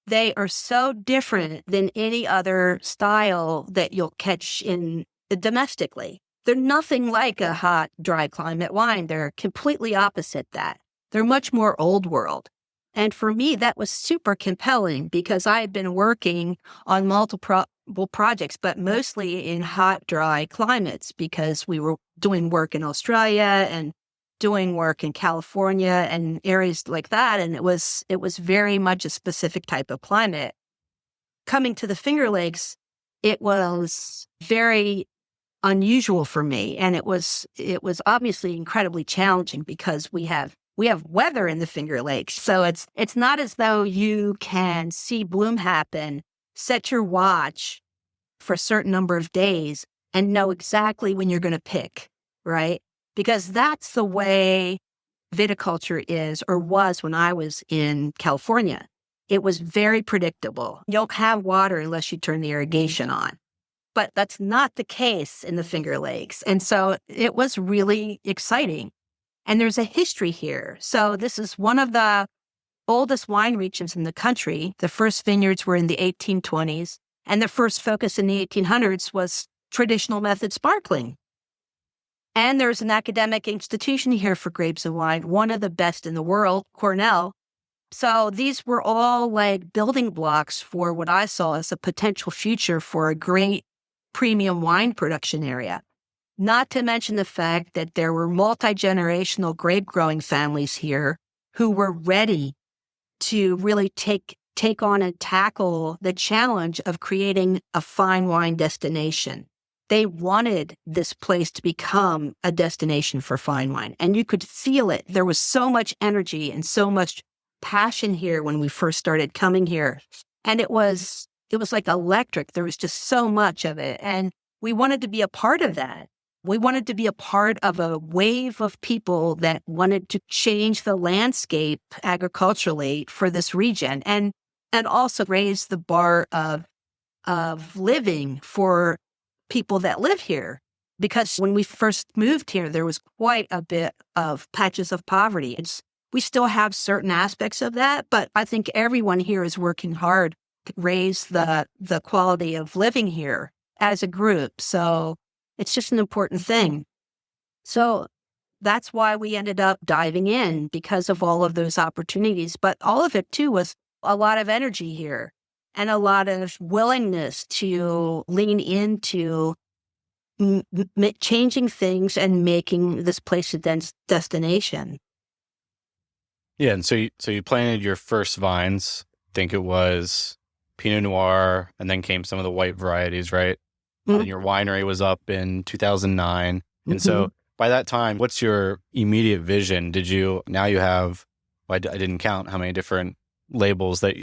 S3: They are so different than any other style that you'll catch in domestically. They're nothing like a hot, dry climate wine. They're completely opposite that. They're much more old world. And for me, that was super compelling because I had been working on multiple projects, but mostly in hot, dry climates because we were doing work in Australia and doing work in California and areas like that. And it was very much a specific type of climate. Coming to the Finger Lakes, it was very unusual for me. And it was obviously incredibly challenging because we have weather in the Finger Lakes. So it's not as though you can see bloom happen, set your watch for a certain number of days and know exactly when you're going to pick, right? Because that's the way viticulture is or was when I was in California. It was very predictable. You'll have water unless you turn the irrigation on. But that's not the case in the Finger Lakes. And so it was really exciting. And there's a history here. So this is one of the oldest wine regions in the country. The first vineyards were in the 1820s. And the first focus in the 1800s was traditional method sparkling. And there's an academic institution here for grapes and wine, one of the best in the world, Cornell. So these were all like building blocks for what I saw as a potential future for a great premium wine production area. Not to mention the fact that there were multi-generational grape growing families here who were ready to really take on and tackle the challenge of creating a fine wine destination. They wanted this place to become a destination for fine wine, and you could feel it. There was so much energy and so much passion here when we first started coming here, and it was like electric. There was just so much of it, and we wanted to be a part of that. We wanted to be a part of a wave of people that wanted to change the landscape agriculturally for this region, and also raise the bar of living for people that live here. Because when we first moved here, there was quite a bit of patches of poverty. We still have certain aspects of that, but I think everyone here is working hard to raise the quality of living here as a group. So it's just an important thing. So that's why we ended up diving in, because of all of those opportunities. But all of it, too, was a lot of energy here and a lot of willingness to lean into changing things and making this place a destination.
S1: Yeah, and so you planted your first vines. I think it was Pinot Noir, and then came some of the white varieties, right? Mm-hmm. And your winery was up in 2009. Mm-hmm. And so by that time, what's your immediate vision? Now you have, I didn't count how many different labels that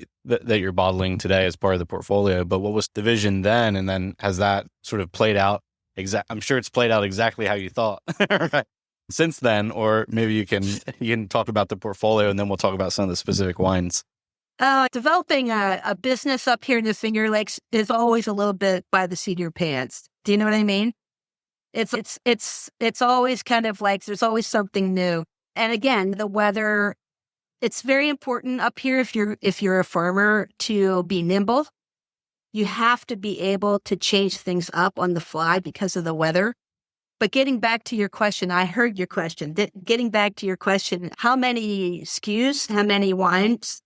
S1: you're bottling today as part of the portfolio, but what was the vision then? And then has that sort of played out? I'm sure it's played out exactly how you thought right? Since then, or maybe you can talk about the portfolio and then we'll talk about some of the specific wines.
S3: Developing a business up here in the Finger Lakes is always a little bit by the seat of your pants. Do you know what I mean? It's always kind of like there's always something new. And again, the weather, it's very important up here if you're a farmer to be nimble. You have to be able to change things up on the fly because of the weather. But getting back to your question, I heard your question. Getting back to your question, how many SKUs, how many wines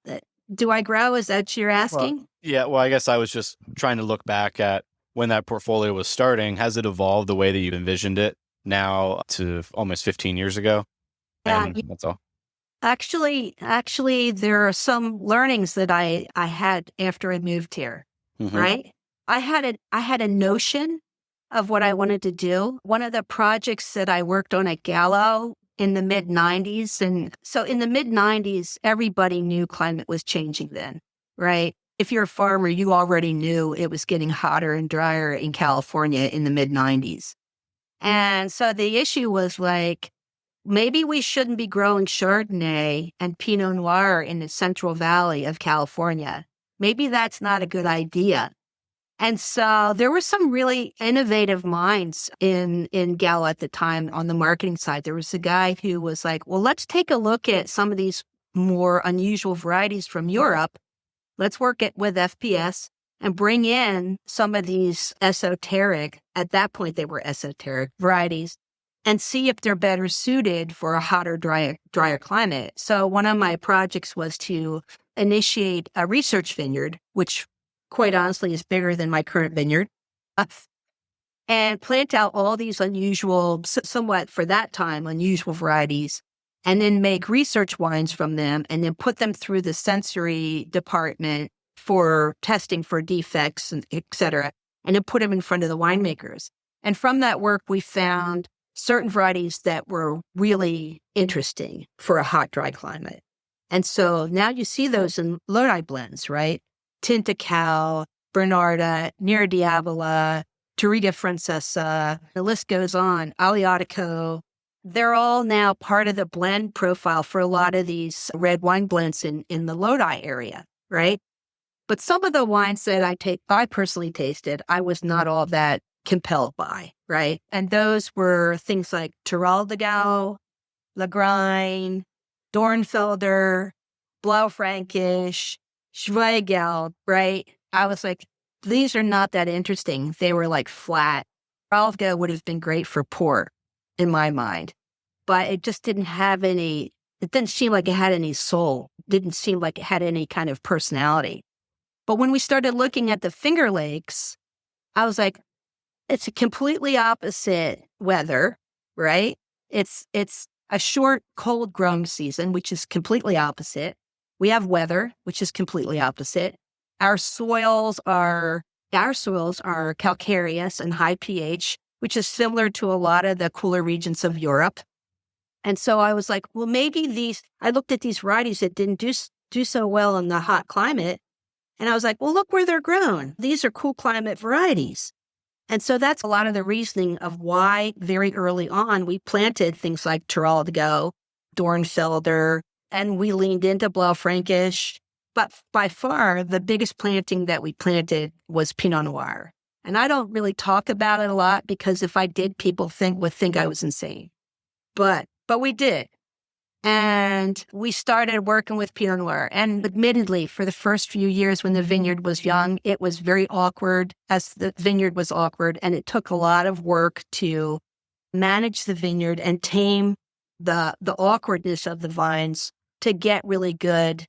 S3: do I grow? Is that what you're asking?
S4: Well, I guess I was just trying to look back at when that portfolio was starting. Has it evolved the way that you envisioned it now to almost 15 years ago?
S3: Yeah,
S4: And that's all.
S3: Actually, there are some learnings that I had after I moved here, right? I had a notion of what I wanted to do. One of the projects that I worked on at Gallo in the mid-90s. And so in the mid-90s, everybody knew climate was changing then, right? If you're a farmer, you already knew it was getting hotter and drier in California in the mid-90s. And so the issue was like, maybe we shouldn't be growing Chardonnay and Pinot Noir in the Central Valley of California. Maybe that's not a good idea. And so there were some really innovative minds in Gallo at the time on the marketing side. There was a guy who was like, well, let's take a look at some of these more unusual varieties from Europe. Let's work it with FPS and bring in some of these esoteric, at that point they were esoteric varieties, and see if they're better suited for a hotter, drier climate. So one of my projects was to initiate a research vineyard, which quite honestly is bigger than my current vineyard, and plant out all these unusual, somewhat for that time, unusual varieties, and then make research wines from them, and then put them through the sensory department for testing for defects, and et cetera, and then put them in front of the winemakers. And from that work, we found certain varieties that were really interesting for a hot, dry climate. And so now you see those in Lodi blends, right? Tintacal, Bernarda, Nera Diavola, Touriga Francesa, the list goes on, Aleatico. They're all now part of the blend profile for a lot of these red wine blends in the Lodi area, right? But some of the wines that I personally tasted, I was not all that compelled by, right? And those were things like Terroir de Gallo, Lagrein, Dornfelder, Blaufränkisch, Schweigelt, right? I was like, these are not that interesting. They were like flat. Ralfga would have been great for port in my mind, but it just didn't seem like it had any soul. Didn't seem like it had any kind of personality. But when we started looking at the Finger Lakes, I was like, it's a completely opposite weather, right? It's a short, cold growing season, which is completely opposite. We have weather, which is completely opposite. Our soils are calcareous and high pH, which is similar to a lot of the cooler regions of Europe. And so I was like, well, maybe I looked at these varieties that didn't do so well in the hot climate. And I was like, well, look where they're grown. These are cool climate varieties. And so that's a lot of the reasoning of why very early on we planted things like Terroir de Gallo, Dornfelder, and we leaned into Blaufränkisch. But by far, the biggest planting that we planted was Pinot Noir. And I don't really talk about it a lot because if I did, people would think I was insane. But we did. And we started working with Pinot Noir. And admittedly, for the first few years when the vineyard was young, it was very awkward as the vineyard was awkward. And it took a lot of work to manage the vineyard and tame the awkwardness of the vines to get really good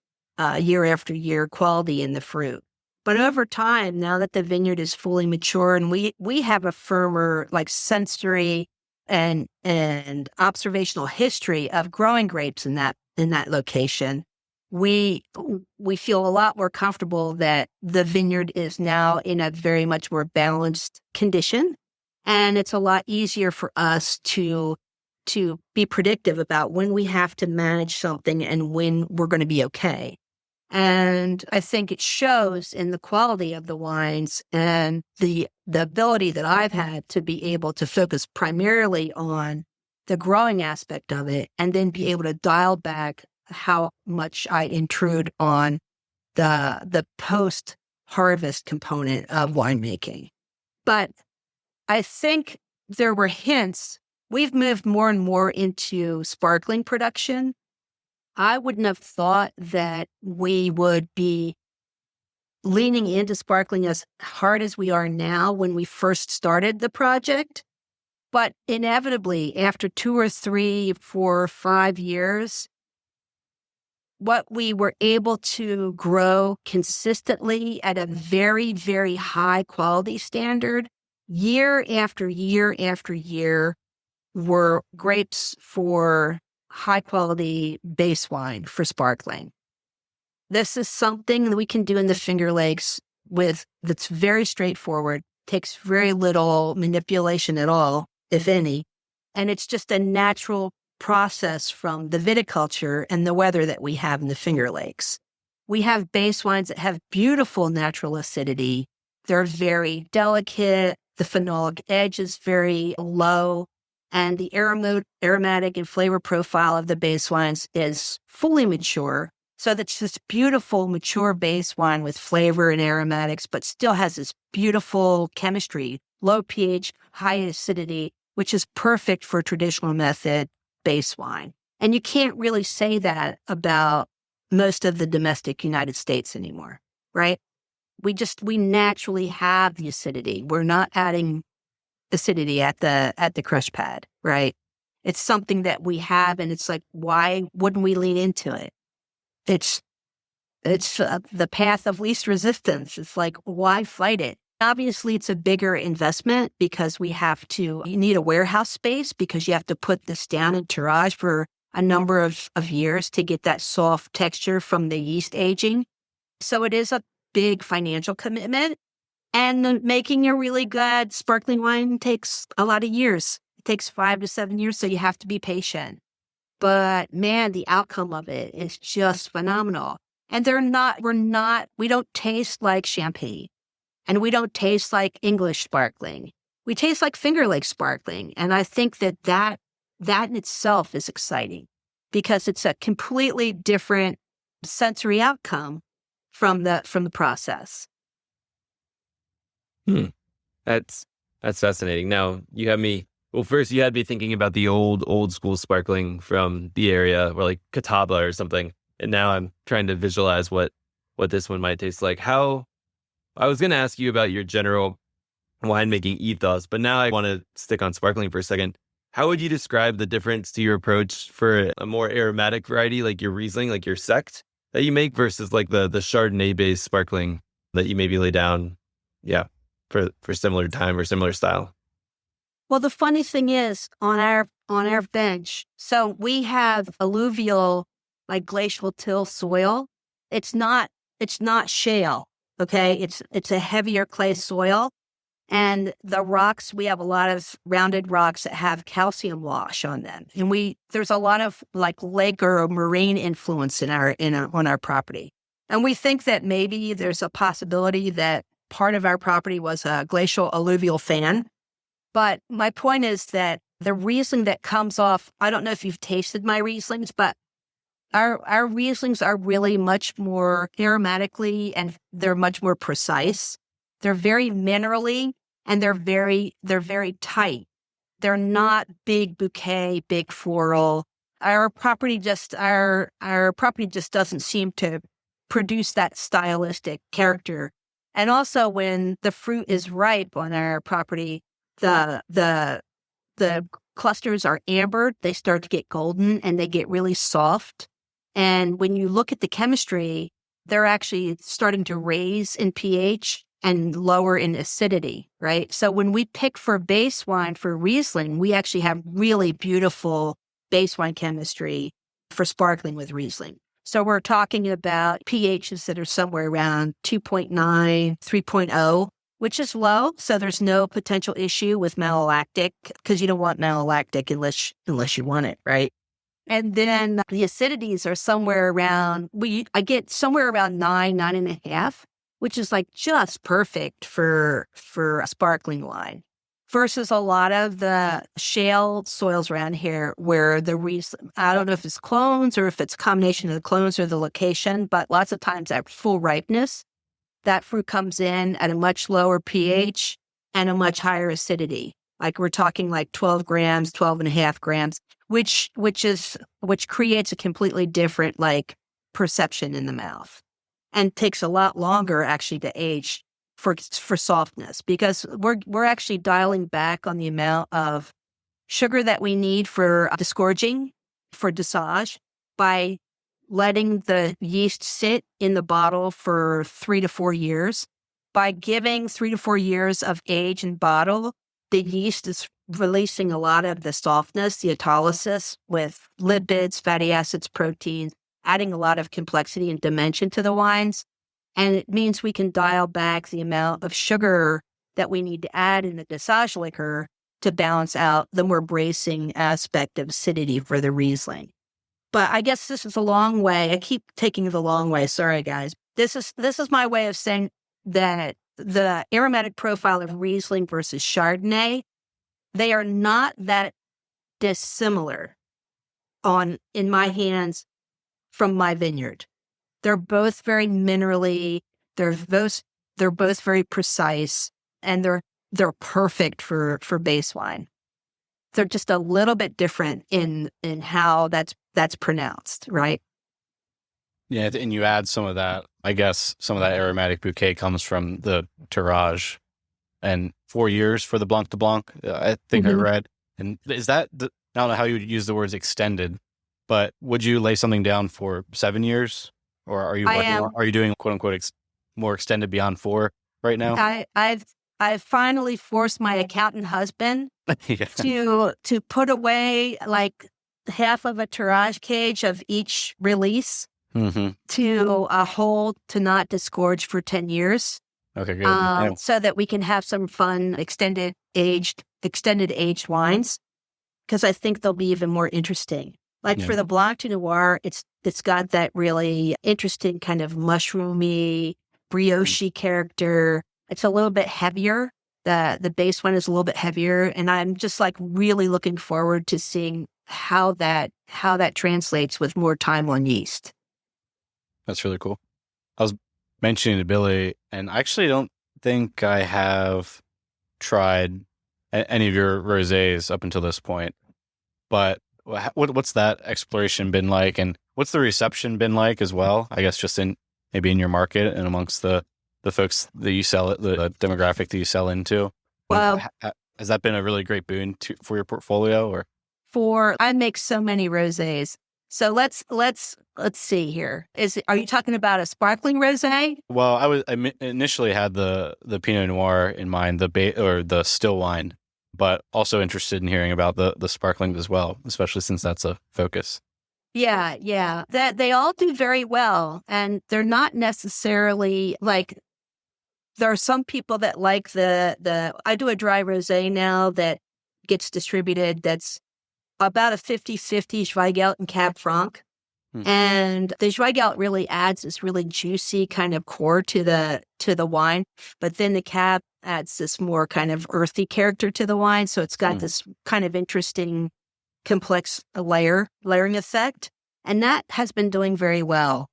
S3: year after year quality in the fruit. But over time, now that the vineyard is fully mature and we have a firmer like sensory and observational history of growing grapes in that location, we feel a lot more comfortable that the vineyard is now in a very much more balanced condition, and it's a lot easier for us to be predictive about when we have to manage something and when we're going to be okay. And I think it shows in the quality of the wines and the ability that I've had to be able to focus primarily on the growing aspect of it and then be able to dial back how much I intrude on the post-harvest component of winemaking. But I think there were hints. We've moved more and more into sparkling production. I wouldn't have thought that we would be leaning into sparkling as hard as we are now when we first started the project. But inevitably, after 2 or 3, 4, 5 years, what we were able to grow consistently at a very, very high quality standard, year after year after year, were grapes for high quality base wine for sparkling. This is something that we can do in the Finger Lakes that's very straightforward, takes very little manipulation at all, if any. And it's just a natural process from the viticulture and the weather that we have in the Finger Lakes. We have base wines that have beautiful natural acidity. They're very delicate. The phenolic edge is very low. And the aromatic and flavor profile of the base wines is fully mature. So that's this beautiful, mature base wine with flavor and aromatics, but still has this beautiful chemistry, low pH, high acidity, which is perfect for traditional method base wine. And you can't really say that about most of the domestic United States anymore, right? We naturally have the acidity. We're not adding acidity at the crush pad, right? It's something that we have, and it's like, why wouldn't we lean into it? It's the path of least resistance. It's like, why fight it? Obviously, it's a bigger investment because you need a warehouse space because you have to put this down in terroir for a number of years to get that soft texture from the yeast aging. So it is a big financial commitment. And making a really good sparkling wine takes a lot of years. It takes 5 to 7 years, so you have to be patient. But man, the outcome of it is just phenomenal. And we don't taste like champagne. And we don't taste like English sparkling. We taste like Finger Lakes sparkling. And I think that in itself is exciting because it's a completely different sensory outcome from the process.
S2: That's fascinating. Now you had me thinking about the old school sparkling from the area, or like Catawba or something. And now I'm trying to visualize what this one might taste like. I was going to ask you about your general winemaking ethos, but now I want to stick on sparkling for a second. How would you describe the difference to your approach for a more aromatic variety, like your Riesling, like your sect that you make, versus like the Chardonnay-based sparkling that you maybe lay down, for similar time or similar style?
S3: Well, the funny thing is on our bench, so we have alluvial, like glacial till soil. It's not shale. Okay. It's a heavier clay soil. And the rocks, we have a lot of rounded rocks that have calcium wash on them. And there's a lot of like lake or marine influence on our property. And we think that maybe there's a possibility that part of our property was a glacial alluvial fan. But my point is that the Riesling that comes off, I don't know if you've tasted my Rieslings, but our Rieslings are really much more aromatically, and they're much more precise. They're very minerally, and they're very tight. They're not big bouquet, big floral. Our property just doesn't seem to produce that stylistic character. And also, when the fruit is ripe on our property, the clusters are ambered. They start to get golden, and they get really soft. And when you look at the chemistry, they're actually starting to raise in pH and lower in acidity, right? So when we pick for base wine for Riesling, we actually have really beautiful base wine chemistry for sparkling with Riesling. So we're talking about pHs that are somewhere around 2.9, 3.0, which is low. So there's no potential issue with malolactic, because you don't want malolactic unless you want it, right? And then the acidities are somewhere around, I get somewhere around 9.5, which is like just perfect for a sparkling wine, versus a lot of the shale soils around here where I don't know if it's clones or if it's a combination of the clones or the location, but lots of times at full ripeness, that fruit comes in at a much lower pH and a much higher acidity. Like we're talking like 12 grams, 12 and a half grams, which creates a completely different like perception in the mouth and takes a lot longer actually to age for softness, because we're actually dialing back on the amount of sugar that we need for disgorging, for dosage, by letting the yeast sit in the bottle for 3 to 4 years. By giving 3 to 4 years of age in bottle, the yeast is releasing a lot of the softness, the autolysis with lipids, fatty acids, proteins, adding a lot of complexity and dimension to the wines. And it means we can dial back the amount of sugar that we need to add in the dosage liquor to balance out the more bracing aspect of acidity for the Riesling. But I guess this is a long way. I keep taking the long way. Sorry, guys. This is my way of saying that the aromatic profile of Riesling versus Chardonnay, they are not that dissimilar in my hands from my vineyard. They're both very minerally. They're both very precise, and they're perfect for base wine. They're just a little bit different in how that's pronounced, right?
S4: Yeah, and you add some of that. I guess some of that aromatic bouquet comes from the tirage, and 4 years for the Blanc de Blanc. I think I read. And is that I don't know how you would use the words extended, but would you lay something down for 7 years, or are you doing quote unquote more extended beyond 4 right now?
S3: I've finally forced my accountant husband
S4: Yeah.
S3: to put away like half of a tirage cage of each release to hold to not disgorge for 10 years.
S4: Okay, good.
S3: So that we can have some fun extended aged wines, because I think they'll be even more interesting. Like for the Blanc de Noir, it's got that really interesting kind of mushroomy, brioche character. It's a little bit heavier. The base one is a little bit heavier, and I'm just like really looking forward to seeing how that translates with more time on yeast.
S4: That's really cool. I was mentioning to Billy, and I actually don't think I have tried any of your rosés up until this point. But what's that exploration been like, and what's the reception been like as well? I guess just maybe in your market and amongst the folks that you sell it, the demographic that you sell into.
S3: Well,
S4: has that been a really great boon for your portfolio? Or
S3: I make so many rosés. So let's see here. Are you talking about a sparkling rosé?
S4: Well, I initially had the Pinot Noir in mind, the still wine, but also interested in hearing about the sparklings as well, especially since that's a focus.
S3: Yeah. That they all do very well, and they're not necessarily like. There are some people that like I do a dry rosé now that gets distributed. That's about a 50-50 Zweigelt and Cab Franc. And the Zweigelt really adds this really juicy kind of core to the wine, but then the Cab adds this more kind of earthy character to the wine. So it's got this kind of interesting, complex layering effect. And that has been doing very well.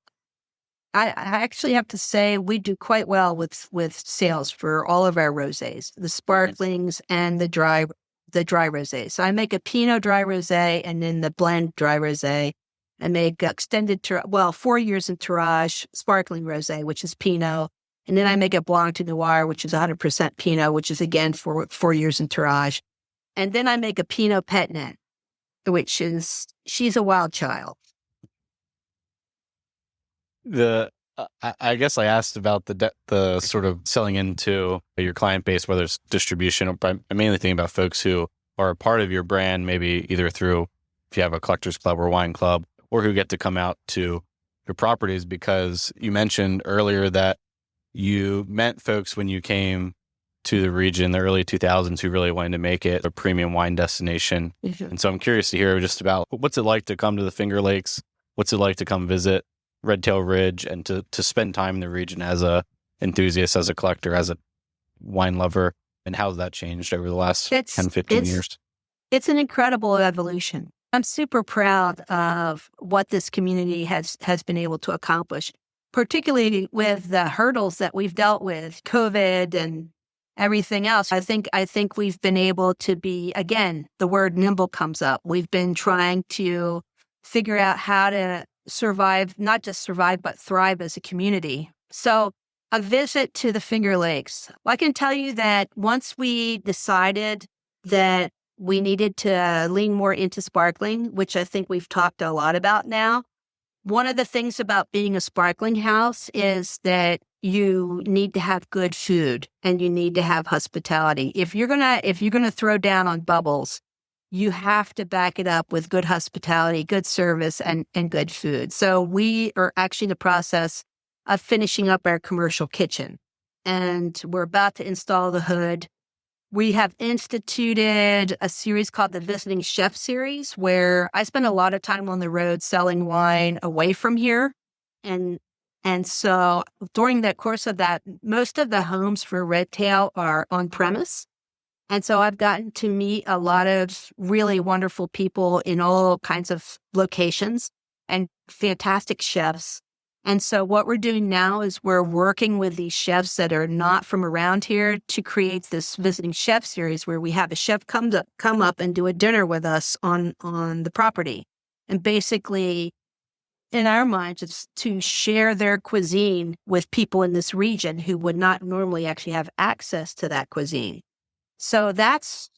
S3: I actually have to say we do quite well with sales for all of our rosés, the sparklings and the dry rosé. So I make a Pinot dry rosé and then the blend dry rosé. I make extended 4 years in tirage sparkling rosé, which is Pinot, and then I make a Blanc de Noir, which is 100% Pinot, which is again 4 years in tirage, and then I make a Pinot Pétnat, which is she's a wild child.
S4: I guess I asked about the sort of selling into your client base, whether it's distribution, or I'm mainly thinking about folks who are a part of your brand, maybe either through if you have a collectors club or wine club, or who get to come out to your properties, because you mentioned earlier that you met folks when you came to the region in the early 2000s who really wanted to make it a premium wine destination. And so I'm curious to hear just about what's it like to come to the Finger Lakes, what's it like to come visit Red Tail Ridge, and to spend time in the region as a enthusiast, as a collector, as a wine lover, and how's that changed over the last 10, 15 years?
S3: It's an incredible evolution. I'm super proud of what this community has been able to accomplish, particularly with the hurdles that we've dealt with, COVID and everything else. I think we've been able to be, again, the word nimble comes up. We've been trying to figure out how to survive, not just survive, but thrive as a community. So a visit to the Finger Lakes. I can tell you that once we decided that we needed to lean more into sparkling, which I think we've talked a lot about now. One of the things about being a sparkling house is that you need to have good food and you need to have hospitality. If you're gonna throw down on bubbles, you have to back it up with good hospitality, good service, and good food. So we are actually in the process of finishing up our commercial kitchen, and we're about to install the hood. We have instituted a series called the Visiting Chef Series, where I spend a lot of time on the road selling wine away from here. And so during the course of that, most of the homes for Red Tail are on premise. And so I've gotten to meet a lot of really wonderful people in all kinds of locations and fantastic chefs. And so what we're doing now is we're working with these chefs that are not from around here to create this Visiting Chef Series where we have a chef come up and do a dinner with us on the property. And basically, in our minds, it's to share their cuisine with people in this region who would not normally actually have access to that cuisine. So that's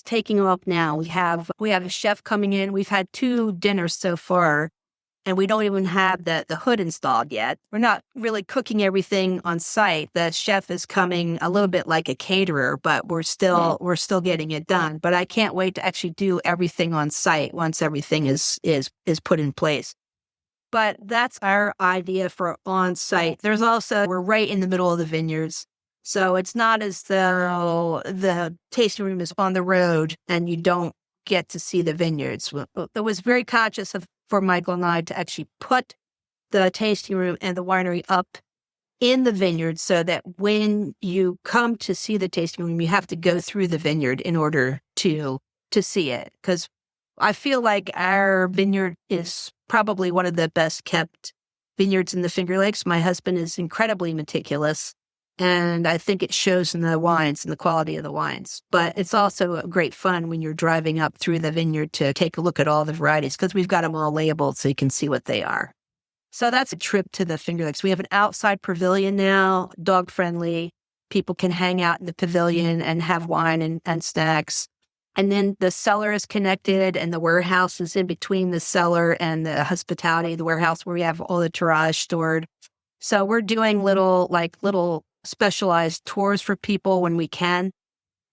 S3: taking off now. We have a chef coming in. We've had 2 dinners so far. And we don't even have the hood installed yet. We're not really cooking everything on site. The chef is coming a little bit like a caterer, but we're still getting it done. But I can't wait to actually do everything on site once everything is put in place. But that's our idea for on site. There's also, we're right in the middle of the vineyards. So it's not as though the tasting room is on the road and you don't get to see the vineyards. It was very conscious for Michael and I to actually put the tasting room and the winery up in the vineyard so that when you come to see the tasting room, you have to go through the vineyard in order to see it. Because I feel like our vineyard is probably one of the best kept vineyards in the Finger Lakes. My husband is incredibly meticulous, and I think it shows in the wines and the quality of the wines. But it's also great fun when you're driving up through the vineyard to take a look at all the varieties because we've got them all labeled so you can see what they are. So that's a trip to the Finger Lakes. We have an outside pavilion now, dog friendly. People can hang out in the pavilion and have wine and snacks. And then the cellar is connected and the warehouse is in between the cellar and the hospitality, the warehouse where we have all the terroir stored. So we're doing little specialized tours for people when we can.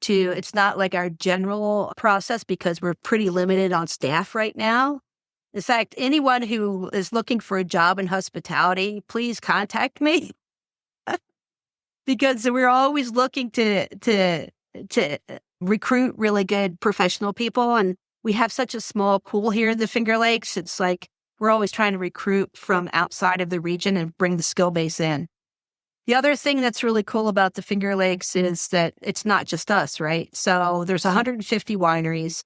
S3: It's not like our general process because we're pretty limited on staff right now. In fact, anyone who is looking for a job in hospitality, please contact me because we're always looking to recruit really good professional people. And we have such a small pool here in the Finger Lakes. It's like we're always trying to recruit from outside of the region and bring the skill base in. The other thing that's really cool about the Finger Lakes is that it's not just us, right? So there's 150 wineries.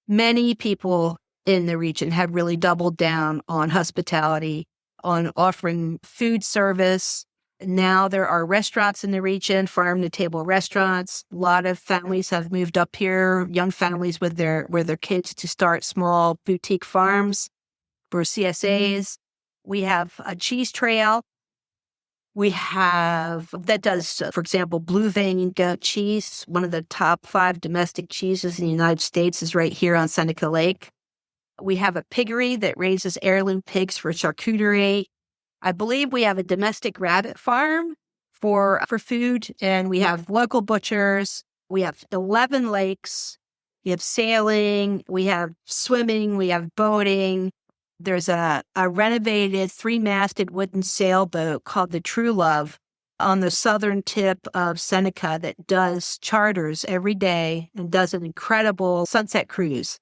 S3: Many people in the region have really doubled down on hospitality, on offering food service. Now there are restaurants in the region, farm-to-table restaurants. A lot of families have moved up here, young families with their kids to start small boutique farms for CSAs. We have a cheese trail. We have, that does, for example, blue vein goat cheese. One of the top 5 domestic cheeses in the United States is right here on Seneca Lake. We have a piggery that raises heirloom pigs for charcuterie. I believe we have a domestic rabbit farm for food, and we have local butchers. We have 11 lakes. We have sailing. We have swimming. We have boating. There's a renovated 3-masted wooden sailboat called the True Love on the southern tip of Seneca that does charters every day and does an incredible sunset cruise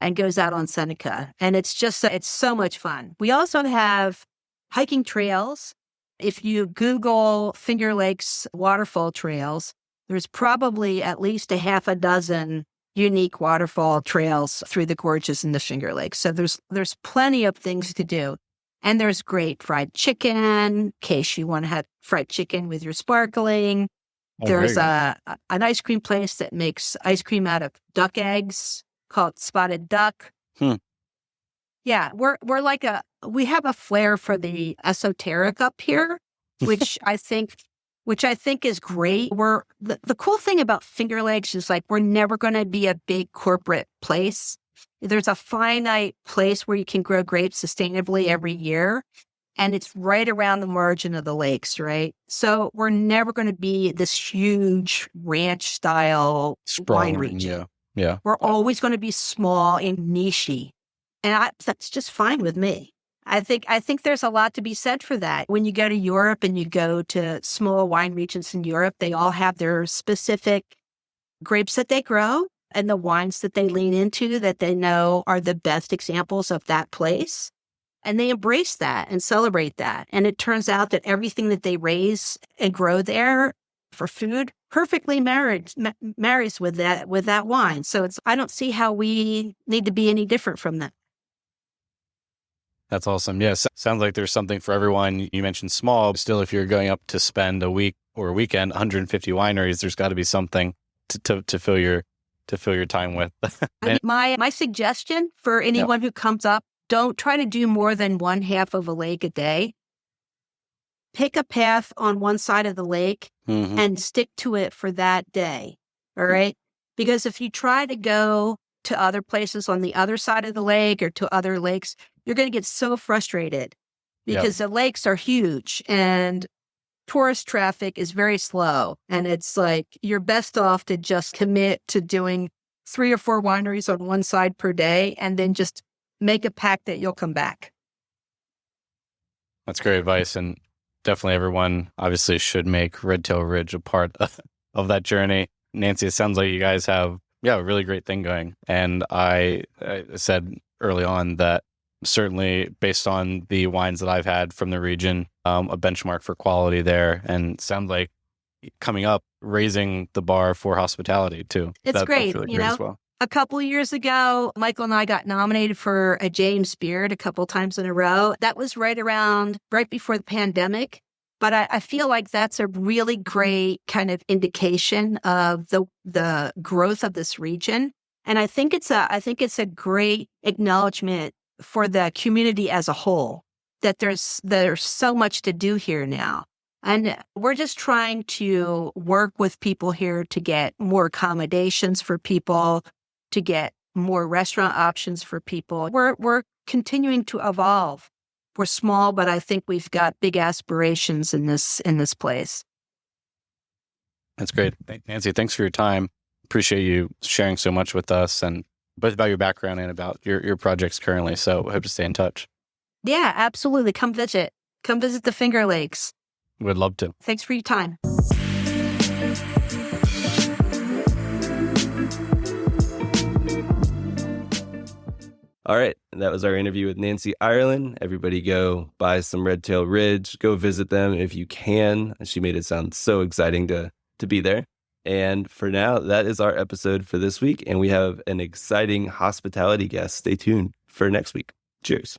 S3: and goes out on Seneca. And it's so much fun. We also have hiking trails. If you Google Finger Lakes waterfall trails, there's probably at least a half a dozen unique waterfall trails through the gorges in the Finger Lakes. So there's plenty of things to do. And there's great fried chicken, in case you want to have fried chicken with your sparkling. There's an ice cream place that makes ice cream out of duck eggs called Spotted Duck. Yeah, we have a flair for the esoteric up here, which I think is great. The cool thing about Finger Lakes is we're never going to be a big corporate place. There's a finite place where you can grow grapes sustainably every year. And it's right around the margin of the lakes, right? So we're never going to be this huge ranch style wine region.
S4: Yeah.
S3: We're always going to be small and nichey. And that's just fine with me. I think there's a lot to be said for that. When you go to Europe and you go to small wine regions in Europe, they all have their specific grapes that they grow and the wines that they lean into that they know are the best examples of that place. And they embrace that and celebrate that. And it turns out that everything that they raise and grow there for food perfectly marries with that wine. So I don't see how we need to be any different from that.
S4: That's awesome. Yes. Sounds like there's something for everyone. You mentioned small. Still, if you're going up to spend a week or a weekend, 150 wineries, there's got to be something to fill your time with.
S3: My suggestion for anyone who comes up, don't try to do more than 1/2 of a lake a day. Pick a path on one side of the lake and stick to it for that day. All right. Because if you try to go to other places on the other side of the lake or to other lakes, you're going to get so frustrated because the lakes are huge and tourist traffic is very slow. And it's you're best off to just commit to doing 3 or 4 wineries on one side per day and then just make a pact that you'll come back.
S4: That's great advice. And definitely everyone obviously should make Red Tail Ridge a part of that journey. Nancy, it sounds like you guys have a really great thing going. And I said early on that certainly based on the wines that I've had from the region, a benchmark for quality there. And sounds like coming up, raising the bar for hospitality too.
S3: It's great.
S4: That's really great as well.
S3: A couple of years ago, Michael and I got nominated for a James Beard a couple times in a row. That was right before the pandemic. But I feel like that's a really great kind of indication of the growth of this region. And I think it's a great acknowledgement for the community as a whole that there's so much to do here now. And we're just trying to work with people here to get more accommodations for people, to get more restaurant options for people. We're continuing to evolve. We're small, but I think we've got big aspirations in this place.
S4: That's great. Nancy, thanks for your time. Appreciate you sharing so much with us and both about your background and about your projects currently. So I hope to stay in touch.
S3: Yeah, absolutely. Come visit the Finger Lakes.
S4: Would love to.
S3: Thanks for your time.
S2: All right. That was our interview with Nancy Irelan. Everybody go buy some Red Tail Ridge. Go visit them if you can. She made it sound so exciting to be there. And for now, that is our episode for this week. And we have an exciting hospitality guest. Stay tuned for next week. Cheers.